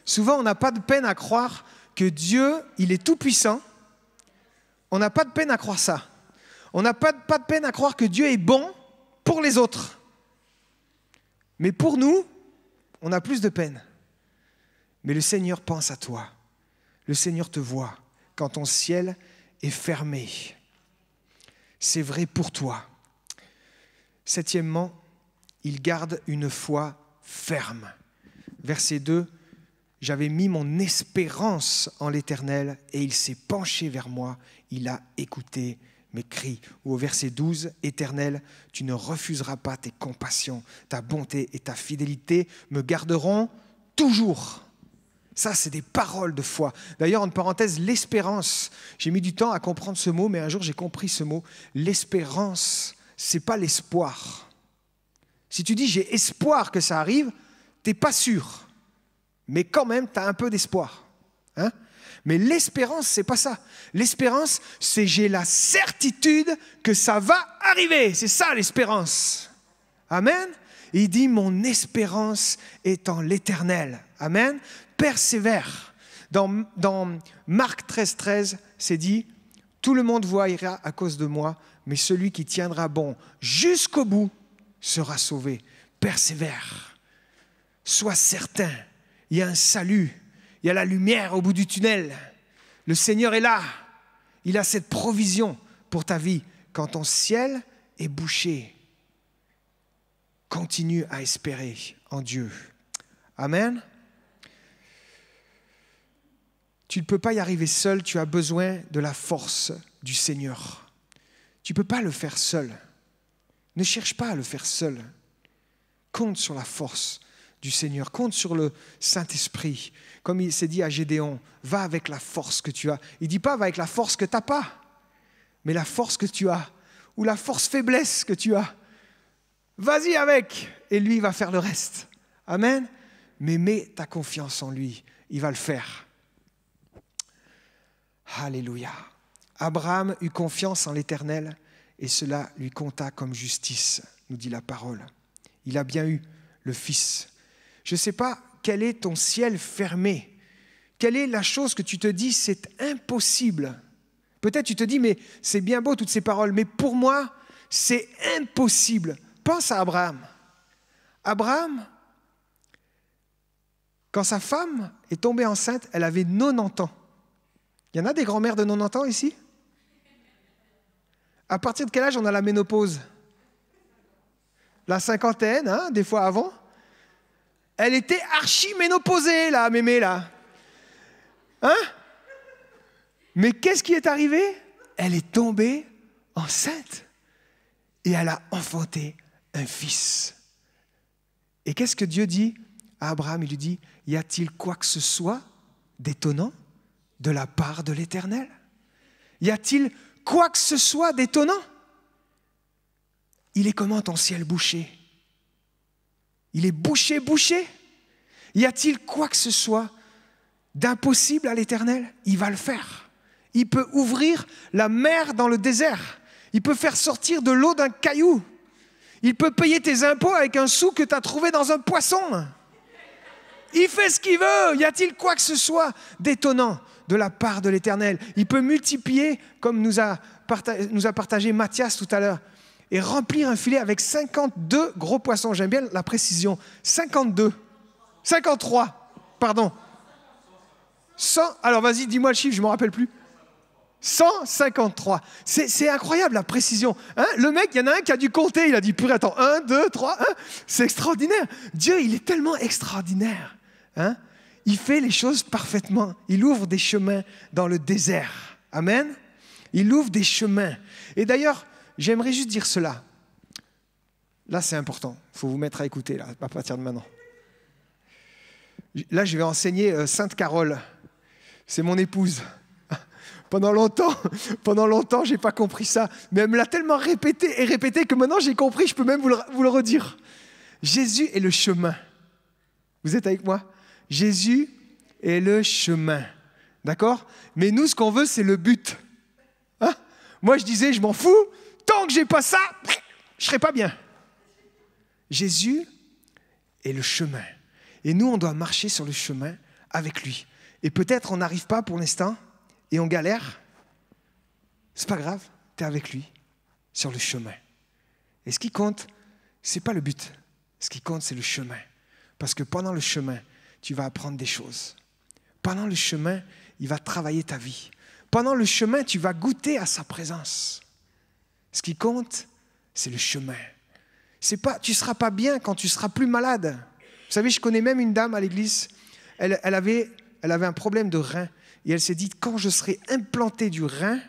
Speaker 1: Souvent, on n'a pas de peine à croire que Dieu, il est tout puissant. On n'a pas de peine à croire ça. On n'a pas de peine à croire que Dieu est bon pour les autres. Mais pour nous, on a plus de peine. Mais le Seigneur pense à toi. Le Seigneur te voit quand ton ciel est fermé. C'est vrai pour toi. Septièmement, il garde une foi ferme. Verset 2, j'avais mis mon espérance en l'Éternel et il s'est penché vers moi, il a écouté mes cris. Ou au verset 12, Éternel, tu ne refuseras pas tes compassions, ta bonté et ta fidélité me garderont toujours. Ça, c'est des paroles de foi. D'ailleurs, en parenthèse, l'espérance, j'ai mis du temps à comprendre ce mot, mais un jour j'ai compris ce mot. L'espérance, c'est pas l'espoir. Si tu dis j'ai espoir que ça arrive, t'es pas sûr. Mais quand même, tu as un peu d'espoir. Hein? Mais l'espérance, c'est pas ça. L'espérance, c'est j'ai la certitude que ça va arriver. C'est ça l'espérance. Amen. Et il dit, mon espérance est en l'Éternel. Amen. Persévère. Dans Marc 13, c'est dit, tout le monde voira à cause de moi, mais celui qui tiendra bon jusqu'au bout sera sauvé. Persévère. Sois certain. Il y a un salut. Il y a la lumière au bout du tunnel. Le Seigneur est là. Il a cette provision pour ta vie. Quand ton ciel est bouché, continue à espérer en Dieu. Amen. Tu ne peux pas y arriver seul. Tu as besoin de la force du Seigneur. Tu ne peux pas le faire seul. Ne cherche pas à le faire seul. Compte sur la force du Seigneur, compte sur le Saint-Esprit. Comme il s'est dit à Gédéon, va avec la force que tu as. Il ne dit pas va avec la force que tu n'as pas, mais la force que tu as, ou la force faiblesse que tu as. Vas-y avec, et lui va faire le reste. Amen. Mais mets ta confiance en lui, il va le faire. Alléluia. Abraham eut confiance en l'Éternel, et cela lui compta comme justice, nous dit la parole. Il a bien eu le Fils. Je ne sais pas quel est ton ciel fermé. Quelle est la chose que tu te dis, c'est impossible. Peut-être tu te dis, mais c'est bien beau toutes ces paroles, mais pour moi, c'est impossible. Pense à Abraham. Abraham, quand sa femme est tombée enceinte, elle avait 90 ans. Il y en a des grands-mères de 90 ans ici? À partir de quel âge on a la ménopause? La cinquantaine, hein, des fois avant. Elle était archi-ménopausée, là, mémé, là. Hein? Mais qu'est-ce qui est arrivé? Elle est tombée enceinte et elle a enfanté un fils. Et qu'est-ce que Dieu dit à Abraham? Il lui dit, y a-t-il quoi que ce soit d'étonnant de la part de l'Éternel? Y a-t-il quoi que ce soit d'étonnant? Il est comment ton ciel bouché? Il est bouché, bouché. Y a-t-il quoi que ce soit d'impossible à l'Éternel? Il va le faire. Il peut ouvrir la mer dans le désert. Il peut faire sortir de l'eau d'un caillou. Il peut payer tes impôts avec un sou que tu as trouvé dans un poisson. Il fait ce qu'il veut. Y a-t-il quoi que ce soit d'étonnant de la part de l'Éternel? Il peut multiplier, comme nous a partagé Mathias tout à l'heure, et remplir un filet avec 52 gros poissons. J'aime bien la précision. 52. 53, pardon. 100, alors vas-y, dis-moi le chiffre, je ne me rappelle plus. 153. C'est incroyable la précision. Hein? Le mec, il y en a un qui a dû compter. Il a dit, purée, attends, 1, 2, 3, 1. C'est extraordinaire. Dieu, il est tellement extraordinaire. Hein? Il fait les choses parfaitement. Il ouvre des chemins dans le désert. Amen. Il ouvre des chemins. Et d'ailleurs, j'aimerais juste dire cela. Là, c'est important. Il faut vous mettre à écouter, là, à partir de maintenant. Là, je vais enseigner Sainte Carole. C'est mon épouse. Pendant longtemps, je n'ai pas compris ça. Mais elle me l'a tellement répété et répété que maintenant, j'ai compris, je peux même vous le redire. Jésus est le chemin. Vous êtes avec moi? Jésus est le chemin. D'accord? Mais nous, ce qu'on veut, c'est le but. Hein? Moi, je disais, je m'en fous. Tant que je n'ai pas ça, je ne serai pas bien. Jésus est le chemin. Et nous, on doit marcher sur le chemin avec lui. Et peut-être on n'arrive pas pour l'instant et on galère. C'est pas grave, tu es avec lui sur le chemin. Et ce qui compte, ce n'est pas le but. Ce qui compte, c'est le chemin. Parce que pendant le chemin, tu vas apprendre des choses. Pendant le chemin, il va travailler ta vie. Pendant le chemin, tu vas goûter à sa présence. Ce qui compte, c'est le chemin. Tu ne seras pas bien quand tu seras plus malade. Vous savez, je connais même une dame à l'église, elle avait un problème de rein. Et elle s'est dit, quand je serai implantée du rein,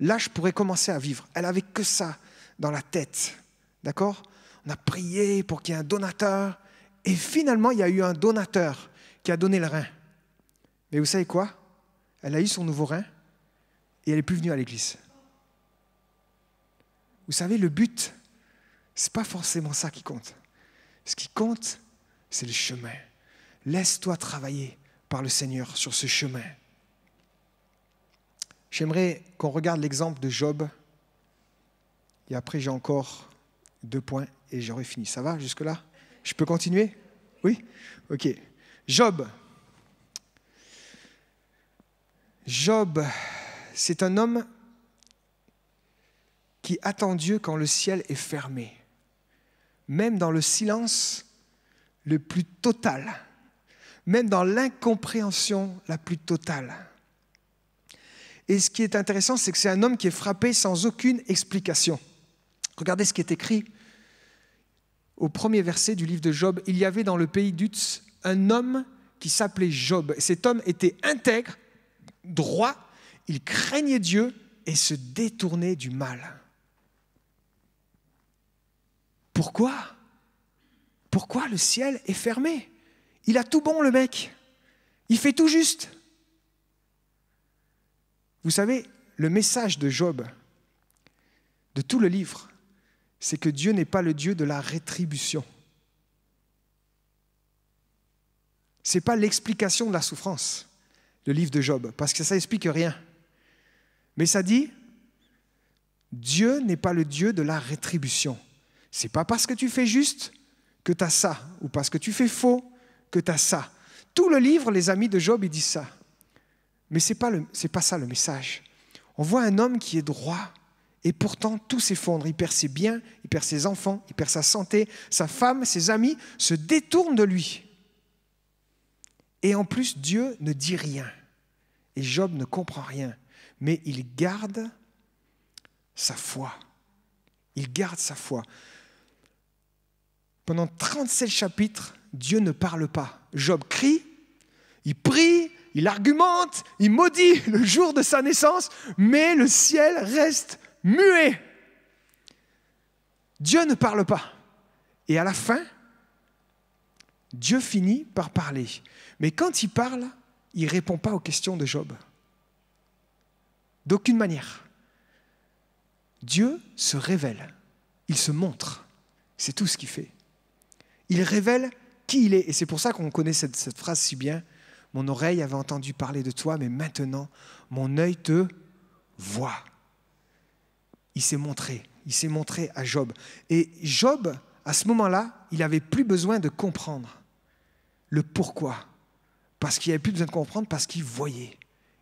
Speaker 1: là, je pourrais commencer à vivre. Elle n'avait que ça dans la tête. D'accord? On a prié pour qu'il y ait un donateur. Et finalement, il y a eu un donateur qui a donné le rein. Mais vous savez quoi? Elle a eu son nouveau rein et elle n'est plus venue à l'église. Vous savez, le but, ce n'est pas forcément ça qui compte. Ce qui compte, c'est le chemin. Laisse-toi travailler par le Seigneur sur ce chemin. J'aimerais qu'on regarde l'exemple de Job. Et après, j'ai encore 2 points et j'aurai fini. Ça va jusque-là? Je peux continuer? Oui? Ok. Job. Job, c'est un homme qui attend Dieu quand le ciel est fermé. Même dans le silence le plus total. Même dans l'incompréhension la plus totale. Et ce qui est intéressant, c'est que c'est un homme qui est frappé sans aucune explication. Regardez ce qui est écrit au premier verset du livre de Job. Il y avait dans le pays d'Uz un homme qui s'appelait Job. Cet homme était intègre, droit, il craignait Dieu et se détournait du mal. Pourquoi? Pourquoi le ciel est fermé? Il a tout bon, le mec. Il fait tout juste. Vous savez, le message de Job, de tout le livre, c'est que Dieu n'est pas le Dieu de la rétribution. Ce n'est pas l'explication de la souffrance, le livre de Job, parce que ça n'explique rien. Mais ça dit, Dieu n'est pas le Dieu de la rétribution. Ce n'est pas parce que tu fais juste que tu as ça, ou parce que tu fais faux que tu as ça. Tout le livre, les amis de Job, ils disent ça. Mais ce n'est pas ça le message. On voit un homme qui est droit, et pourtant tout s'effondre. Il perd ses biens, il perd ses enfants, il perd sa santé, sa femme, ses amis se détournent de lui. Et en plus, Dieu ne dit rien. Et Job ne comprend rien. Mais il garde sa foi. Il garde sa foi. Pendant 37 chapitres, Dieu ne parle pas. Job crie, il prie, il argumente, il maudit le jour de sa naissance, mais le ciel reste muet. Dieu ne parle pas. Et à la fin, Dieu finit par parler. Mais quand il parle, il ne répond pas aux questions de Job. D'aucune manière. Dieu se révèle. Il se montre. C'est tout ce qu'il fait. Il révèle qui il est. Et c'est pour ça qu'on connaît cette phrase si bien. Mon oreille avait entendu parler de toi, mais maintenant, mon œil te voit. Il s'est montré. Il s'est montré à Job. Et Job, à ce moment-là, il n'avait plus besoin de comprendre le pourquoi. Parce qu'il n'avait plus besoin de comprendre, parce qu'il voyait.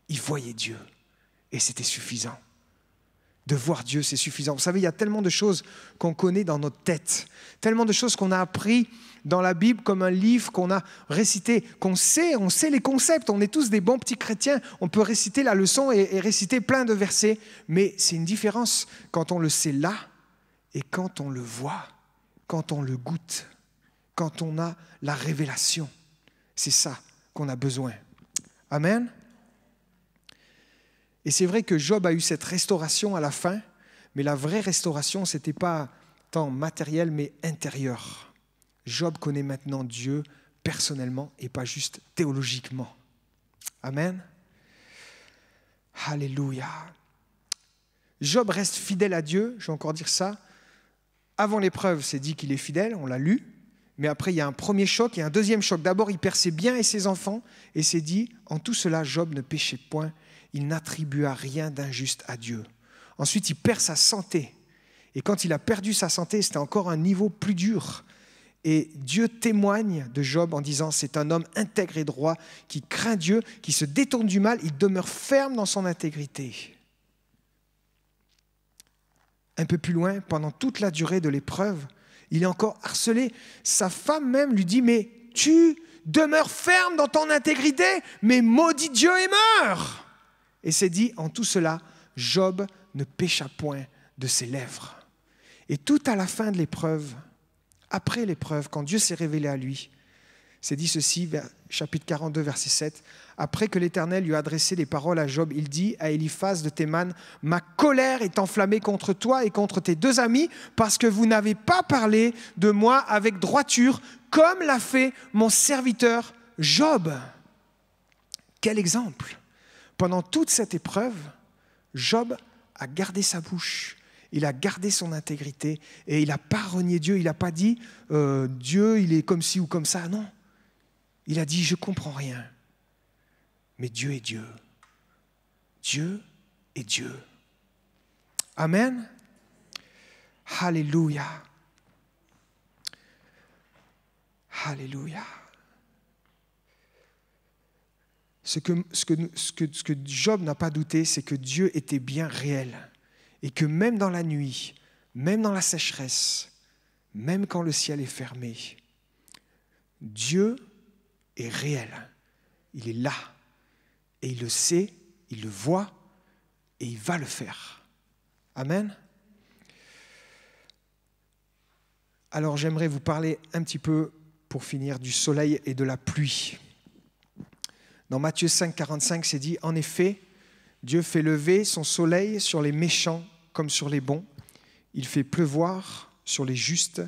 Speaker 1: Il voyait Dieu. Et c'était suffisant. De voir Dieu, c'est suffisant. Vous savez, il y a tellement de choses qu'on connaît dans notre tête, tellement de choses qu'on a appris dans la Bible comme un livre qu'on a récité, on sait les concepts, on est tous des bons petits chrétiens, on peut réciter la leçon et réciter plein de versets, mais c'est une différence quand on le sait là et quand on le voit, quand on le goûte, quand on a la révélation. C'est ça qu'on a besoin. Amen. Et c'est vrai que Job a eu cette restauration à la fin, mais la vraie restauration, ce n'était pas tant matériel, mais intérieur. Job connaît maintenant Dieu personnellement et pas juste théologiquement. Amen. Alléluia. Job reste fidèle à Dieu, je vais encore dire ça. Avant l'épreuve, c'est dit qu'il est fidèle, on l'a lu. Mais après, il y a un premier choc et un deuxième choc. D'abord, il perd ses biens et ses enfants. Et c'est dit, en tout cela, Job ne péchait point. Il n'attribua rien d'injuste à Dieu. Ensuite, il perd sa santé. Et quand il a perdu sa santé, c'était encore un niveau plus dur. Et Dieu témoigne de Job en disant, c'est un homme intègre et droit, qui craint Dieu, qui se détourne du mal, il demeure ferme dans son intégrité. Un peu plus loin, pendant toute la durée de l'épreuve, il est encore harcelé. Sa femme même lui dit, mais tu demeures ferme dans ton intégrité, mais maudis Dieu et meurs. Et c'est dit, en tout cela, Job ne pécha point de ses lèvres. Et tout à la fin de l'épreuve, après l'épreuve, quand Dieu s'est révélé à lui, c'est dit ceci, chapitre 42, verset 7, « Après que l'Éternel lui a adressé des paroles à Job, il dit à Éliphaz de Théman, « Ma colère est enflammée contre toi et contre tes deux amis, parce que vous n'avez pas parlé de moi avec droiture, comme l'a fait mon serviteur Job. » Quel exemple! Pendant toute cette épreuve, Job a gardé sa bouche, il a gardé son intégrité et il n'a pas renié Dieu, il n'a pas dit Dieu il est comme ci ou comme ça, non. Il a dit je ne comprends rien, mais Dieu est Dieu. Dieu est Dieu. Amen. Alléluia. Alléluia. Ce que Job n'a pas douté, c'est que Dieu était bien réel. Et que même dans la nuit, même dans la sécheresse, même quand le ciel est fermé, Dieu est réel. Il est là. Et il le sait, il le voit, et il va le faire. Amen. Alors j'aimerais vous parler un petit peu, pour finir, du soleil et de la pluie. Dans Matthieu 5, 45, c'est dit, « En effet, Dieu fait lever son soleil sur les méchants comme sur les bons. Il fait pleuvoir sur les justes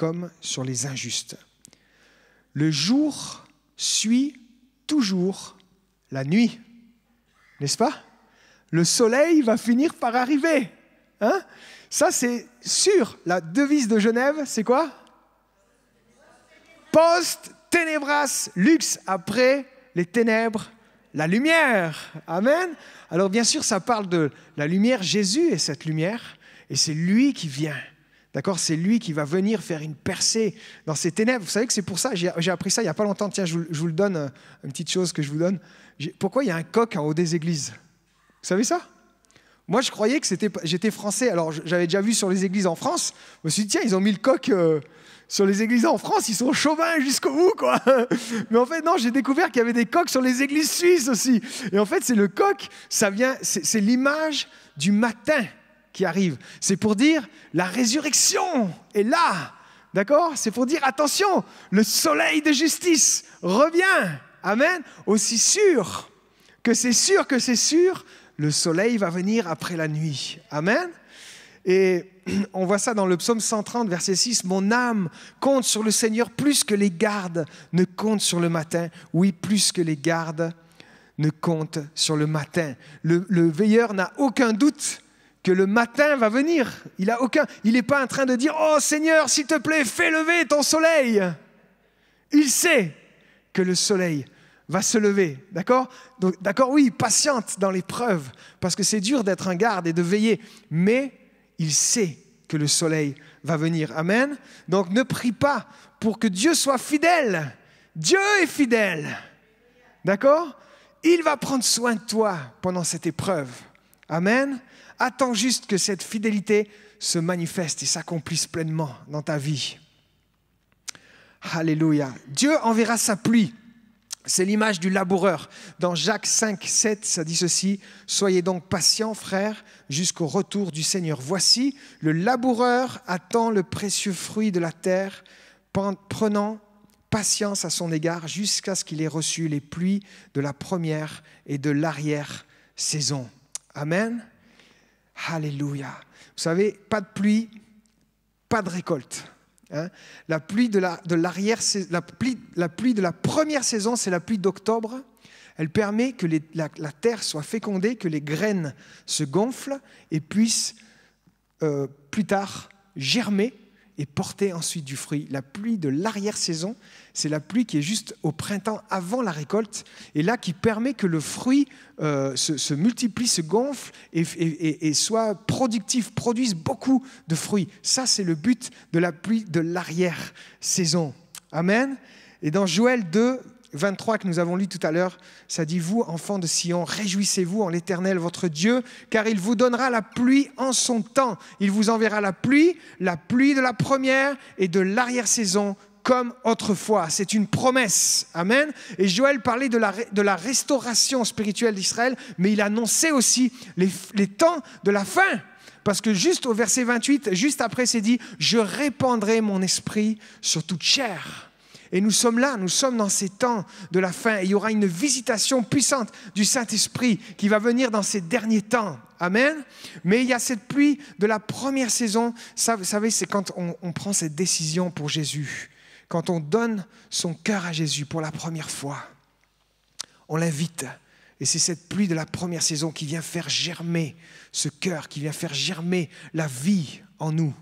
Speaker 1: comme sur les injustes. Le jour suit toujours la nuit, n'est-ce pas? Le soleil va finir par arriver. Hein? Ça, c'est sûr. La devise de Genève, c'est quoi? Post tenebras lux, après les ténèbres, la lumière. Amen. Alors bien sûr, ça parle de la lumière. Jésus est cette lumière et c'est lui qui vient. D'accord? C'est lui qui va venir faire une percée dans ces ténèbres. Vous savez que c'est pour ça, j'ai appris ça il n'y a pas longtemps. Tiens, je vous le donne, une petite chose que je vous donne. Pourquoi il y a un coq en haut des églises? Vous savez ça? Moi, je croyais que j'étais français. Alors, j'avais déjà vu sur les églises en France. Je me suis dit, tiens, ils ont mis le coq sur les églises en France. Ils sont chauvins jusqu'au bout, quoi. Mais en fait, non, j'ai découvert qu'il y avait des coqs sur les églises suisses aussi. Et en fait, c'est le coq, c'est l'image du matin qui arrive. C'est pour dire, la résurrection est là. D'accord? C'est pour dire, attention, le soleil de justice revient. Amen. Aussi sûr que c'est sûr, le soleil va venir après la nuit. Amen. Et on voit ça dans le psaume 130, verset 6. « Mon âme compte sur le Seigneur plus que les gardes ne comptent sur le matin. » Oui, plus que les gardes ne comptent sur le matin. Le veilleur n'a aucun doute que le matin va venir. Il n'est pas en train de dire « Oh Seigneur, s'il te plaît, fais lever ton soleil. » Il sait que le soleil va se lever, d'accord? Donc, d'accord, oui, patiente dans l'épreuve, parce que c'est dur d'être un garde et de veiller, mais il sait que le soleil va venir. Amen? Donc, ne prie pas pour que Dieu soit fidèle. Dieu est fidèle, d'accord? Il va prendre soin de toi pendant cette épreuve. Amen? Attends juste que cette fidélité se manifeste et s'accomplisse pleinement dans ta vie. Alléluia. Dieu enverra sa pluie. C'est l'image du laboureur. Dans Jacques 5, 7, ça dit ceci. « Soyez donc patients, frères, jusqu'au retour du Seigneur. Voici, le laboureur attend le précieux fruit de la terre, prenant patience à son égard jusqu'à ce qu'il ait reçu les pluies de la première et de l'arrière-saison. » Amen. Alléluia. Vous savez, pas de pluie, pas de récolte. Hein? La pluie de la première saison, c'est la pluie d'octobre. Elle permet que la terre soit fécondée, que les graines se gonflent et puissent plus tard germer et porter ensuite du fruit. La pluie de l'arrière-saison, c'est la pluie qui est juste au printemps avant la récolte, et là qui permet que le fruit se multiplie, se gonfle et soit productif, produise beaucoup de fruits. Ça, c'est le but de la pluie de l'arrière-saison. Amen. Et dans Joël 2, 23 que nous avons lu tout à l'heure, ça dit « Vous, enfants de Sion, réjouissez-vous en l'Éternel, votre Dieu, car il vous donnera la pluie en son temps. Il vous enverra la pluie de la première et de l'arrière-saison, comme autrefois. » C'est une promesse. Amen. Et Joël parlait de la restauration spirituelle d'Israël, mais il annonçait aussi les temps de la fin. Parce que juste au verset 28, juste après, c'est dit « Je répandrai mon esprit sur toute chair. » Et nous sommes là, nous sommes dans ces temps de la fin. Et il y aura une visitation puissante du Saint-Esprit qui va venir dans ces derniers temps. Amen. Mais il y a cette pluie de la première saison. Ça, vous savez, c'est quand on prend cette décision pour Jésus. Quand on donne son cœur à Jésus pour la première fois. On l'invite. Et c'est cette pluie de la première saison qui vient faire germer ce cœur, qui vient faire germer la vie en nous.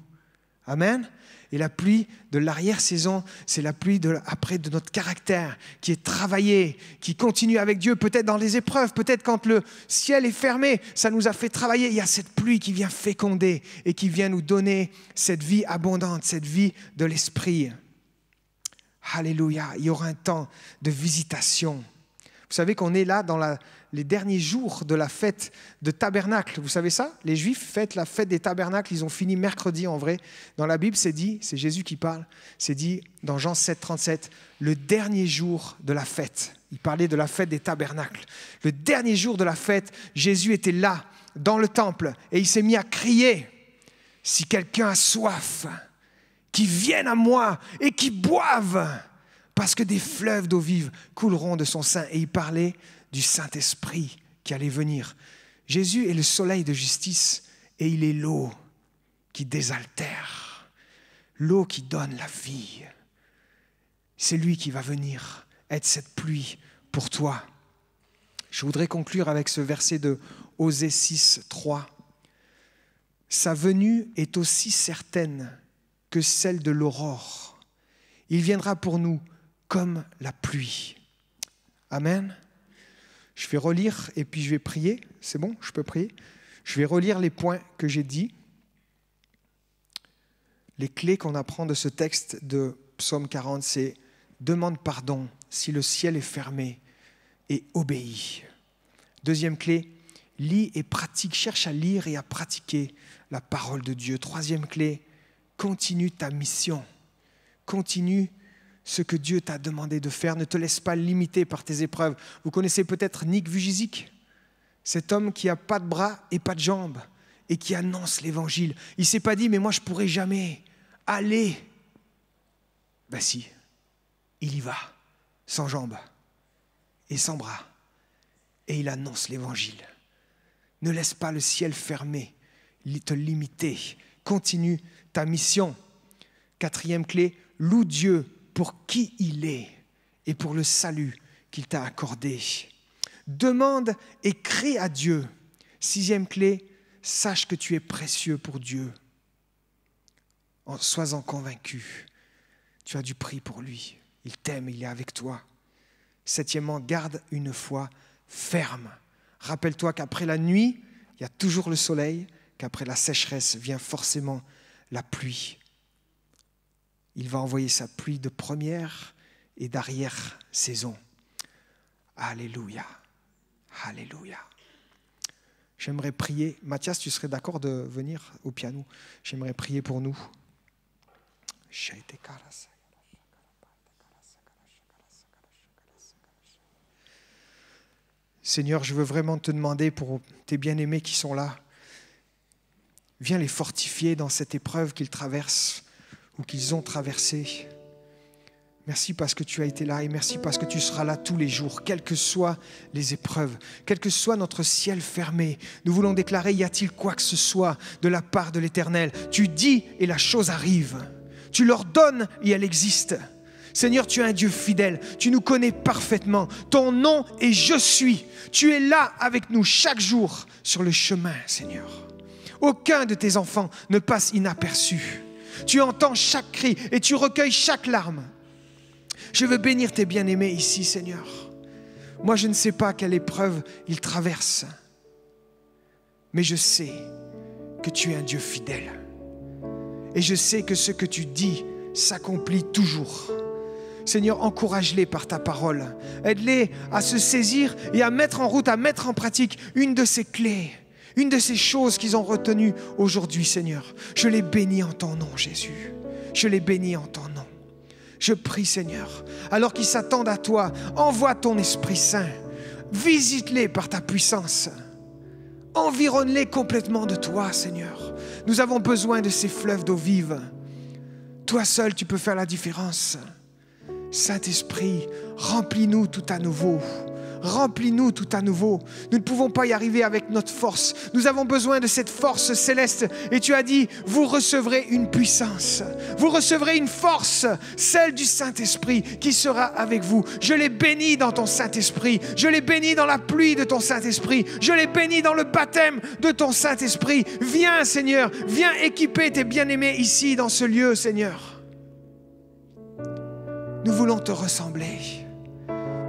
Speaker 1: Amen. Et la pluie de l'arrière-saison, c'est la pluie après de notre caractère qui est travaillé, qui continue avec Dieu, peut-être dans les épreuves, peut-être quand le ciel est fermé, ça nous a fait travailler. Il y a cette pluie qui vient féconder et qui vient nous donner cette vie abondante, cette vie de l'esprit. Alléluia, il y aura un temps de visitation. Vous savez qu'on est là dans les derniers jours de la fête de tabernacle. Vous savez ça? Les Juifs fêtent la fête des tabernacles. Ils ont fini mercredi en vrai. Dans la Bible, c'est dit, c'est Jésus qui parle, c'est dit dans Jean 7, 37, le dernier jour de la fête. Il parlait de la fête des tabernacles. Le dernier jour de la fête, Jésus était là, dans le temple, et il s'est mis à crier, « Si quelqu'un a soif, qu'il vienne à moi et qu'il boive, parce que des fleuves d'eau vive couleront de son sein. » Et il parlait du Saint-Esprit qui allait venir. Jésus est le soleil de justice et il est l'eau qui désaltère. l'eau qui donne la vie. C'est lui qui va venir être cette pluie pour toi. Je voudrais conclure avec ce verset de Osée 6, 3. Sa venue est aussi certaine que celle de l'aurore. Il viendra pour nous comme la pluie. Amen. Je vais relire et puis je vais prier. C'est bon, je peux prier? Je vais relire les points que j'ai dit. Les clés qu'on apprend de ce texte de Psaume 40, c'est « Demande pardon si le ciel est fermé et obéis ». Deuxième clé, lis et pratique, cherche à lire et à pratiquer la parole de Dieu. Troisième clé, continue ta mission. Continue ce que Dieu t'a demandé de faire. Ne te laisse pas limiter par tes épreuves. Vous connaissez peut-être Nick Vujicic, cet homme qui n'a pas de bras et pas de jambes et qui annonce l'évangile. Il ne s'est pas dit, mais moi je ne pourrai jamais aller. Ben si, il y va, sans jambes et sans bras. Et il annonce l'évangile. Ne laisse pas le ciel fermé, te limiter. Continue ta mission. Quatrième clé, loue Dieu pour qui il est et pour le salut qu'il t'a accordé. Demande et crie à Dieu. Sixième clé, sache que tu es précieux pour Dieu. Sois-en convaincu. Tu as du prix pour lui. Il t'aime, il est avec toi. Septièmement, garde une foi ferme. Rappelle-toi qu'après la nuit, il y a toujours le soleil, qu'après la sécheresse vient forcément la pluie. Il va envoyer sa pluie de première et d'arrière-saison. Alléluia. Alléluia. J'aimerais prier. Mathias, tu serais d'accord de venir au piano? J'aimerais prier pour nous. Seigneur, je veux vraiment te demander pour tes bien-aimés qui sont là, viens les fortifier dans cette épreuve qu'ils traversent ou qu'ils ont traversée. Merci parce que tu as été là et merci parce que tu seras là tous les jours, quelles que soient les épreuves, quel que soit notre ciel fermé. Nous voulons déclarer, y a-t-il quoi que ce soit de la part de l'Éternel? Tu dis et la chose arrive. Tu leur donnes et elle existe. Seigneur, tu es un Dieu fidèle, tu nous connais parfaitement. Ton nom est « Je suis ». Tu es là avec nous chaque jour sur le chemin, Seigneur. Aucun de tes enfants ne passe inaperçu. Tu entends chaque cri et tu recueilles chaque larme. Je veux bénir tes bien-aimés ici, Seigneur. Moi, je ne sais pas quelle épreuve ils traversent, mais je sais que tu es un Dieu fidèle. Et je sais que ce que tu dis s'accomplit toujours. Seigneur, encourage-les par ta parole. Aide-les à se saisir et à mettre en route, à mettre en pratique une de ces clés, une de ces choses qu'ils ont retenues aujourd'hui, Seigneur. Je les bénis en ton nom, Jésus. Je les bénis en ton nom. Je prie, Seigneur, alors qu'ils s'attendent à toi, envoie ton Esprit Saint. Visite-les par ta puissance. Environne-les complètement de toi, Seigneur. Nous avons besoin de ces fleuves d'eau vive. Toi seul, tu peux faire la différence. Saint-Esprit, remplis-nous tout à nouveau. Remplis-nous tout à nouveau. Nous ne pouvons pas y arriver avec notre force. Nous avons besoin de cette force céleste. Et tu as dit, vous recevrez une puissance. Vous recevrez une force, celle du Saint-Esprit qui sera avec vous. Je les bénis dans ton Saint-Esprit. Je les bénis dans la pluie de ton Saint-Esprit. Je les bénis dans le baptême de ton Saint-Esprit. Viens, Seigneur, viens équiper tes bien-aimés ici dans ce lieu, Seigneur. Nous voulons te ressembler.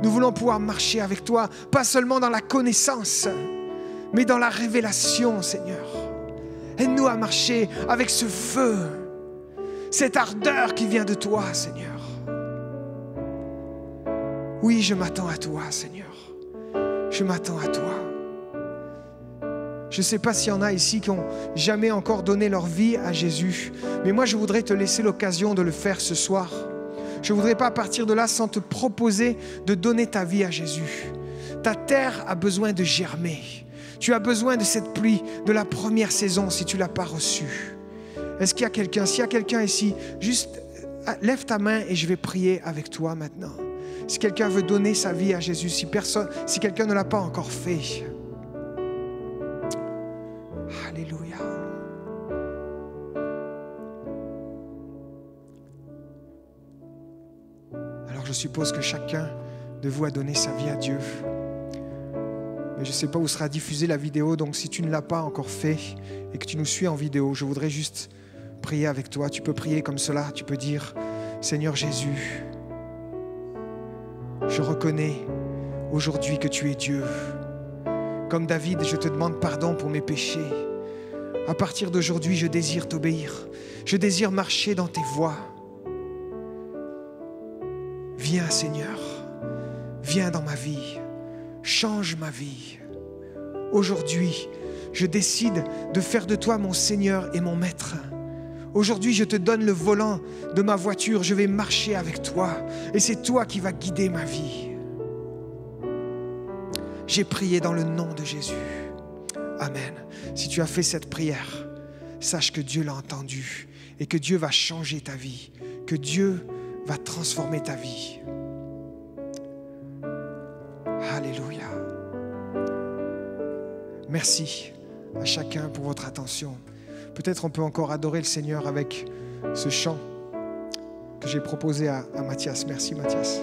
Speaker 1: Nous voulons pouvoir marcher avec toi, pas seulement dans la connaissance, mais dans la révélation, Seigneur. Aide-nous à marcher avec ce feu, cette ardeur qui vient de toi, Seigneur. Oui, je m'attends à toi, Seigneur. Je m'attends à toi. Je ne sais pas s'il y en a ici qui n'ont jamais encore donné leur vie à Jésus, mais moi, je voudrais te laisser l'occasion de le faire ce soir. Je ne voudrais pas partir de là sans te proposer de donner ta vie à Jésus. Ta terre a besoin de germer. Tu as besoin de cette pluie de la première saison si tu ne l'as pas reçue. Est-ce qu'il y a quelqu'un? S'il y a quelqu'un ici, juste lève ta main et je vais prier avec toi maintenant. Si quelqu'un veut donner sa vie à Jésus, si quelqu'un ne l'a pas encore fait. Alléluia. je suppose que chacun de vous a donné sa vie à Dieu. Mais je ne sais pas où sera diffusée la vidéo, donc si tu ne l'as pas encore fait et que tu nous suis en vidéo, je voudrais juste prier avec toi. Tu peux prier comme cela, tu peux dire, Seigneur Jésus, je reconnais aujourd'hui que tu es Dieu. Comme David, je te demande pardon pour mes péchés. À partir d'aujourd'hui, je désire t'obéir. Je désire marcher dans tes voies. Viens, Seigneur, viens dans ma vie. Change ma vie. Aujourd'hui, je décide de faire de toi mon Seigneur et mon Maître. Aujourd'hui, je te donne le volant de ma voiture. Je vais marcher avec toi et c'est toi qui vas guider ma vie. J'ai prié dans le nom de Jésus. Amen. Si tu as fait cette prière, sache que Dieu l'a entendu et que Dieu va changer ta vie, que Dieu va transformer ta vie. Alléluia. Merci à chacun pour votre attention. Peut-être on peut encore adorer le Seigneur avec ce chant que j'ai proposé à Mathias. Merci Mathias.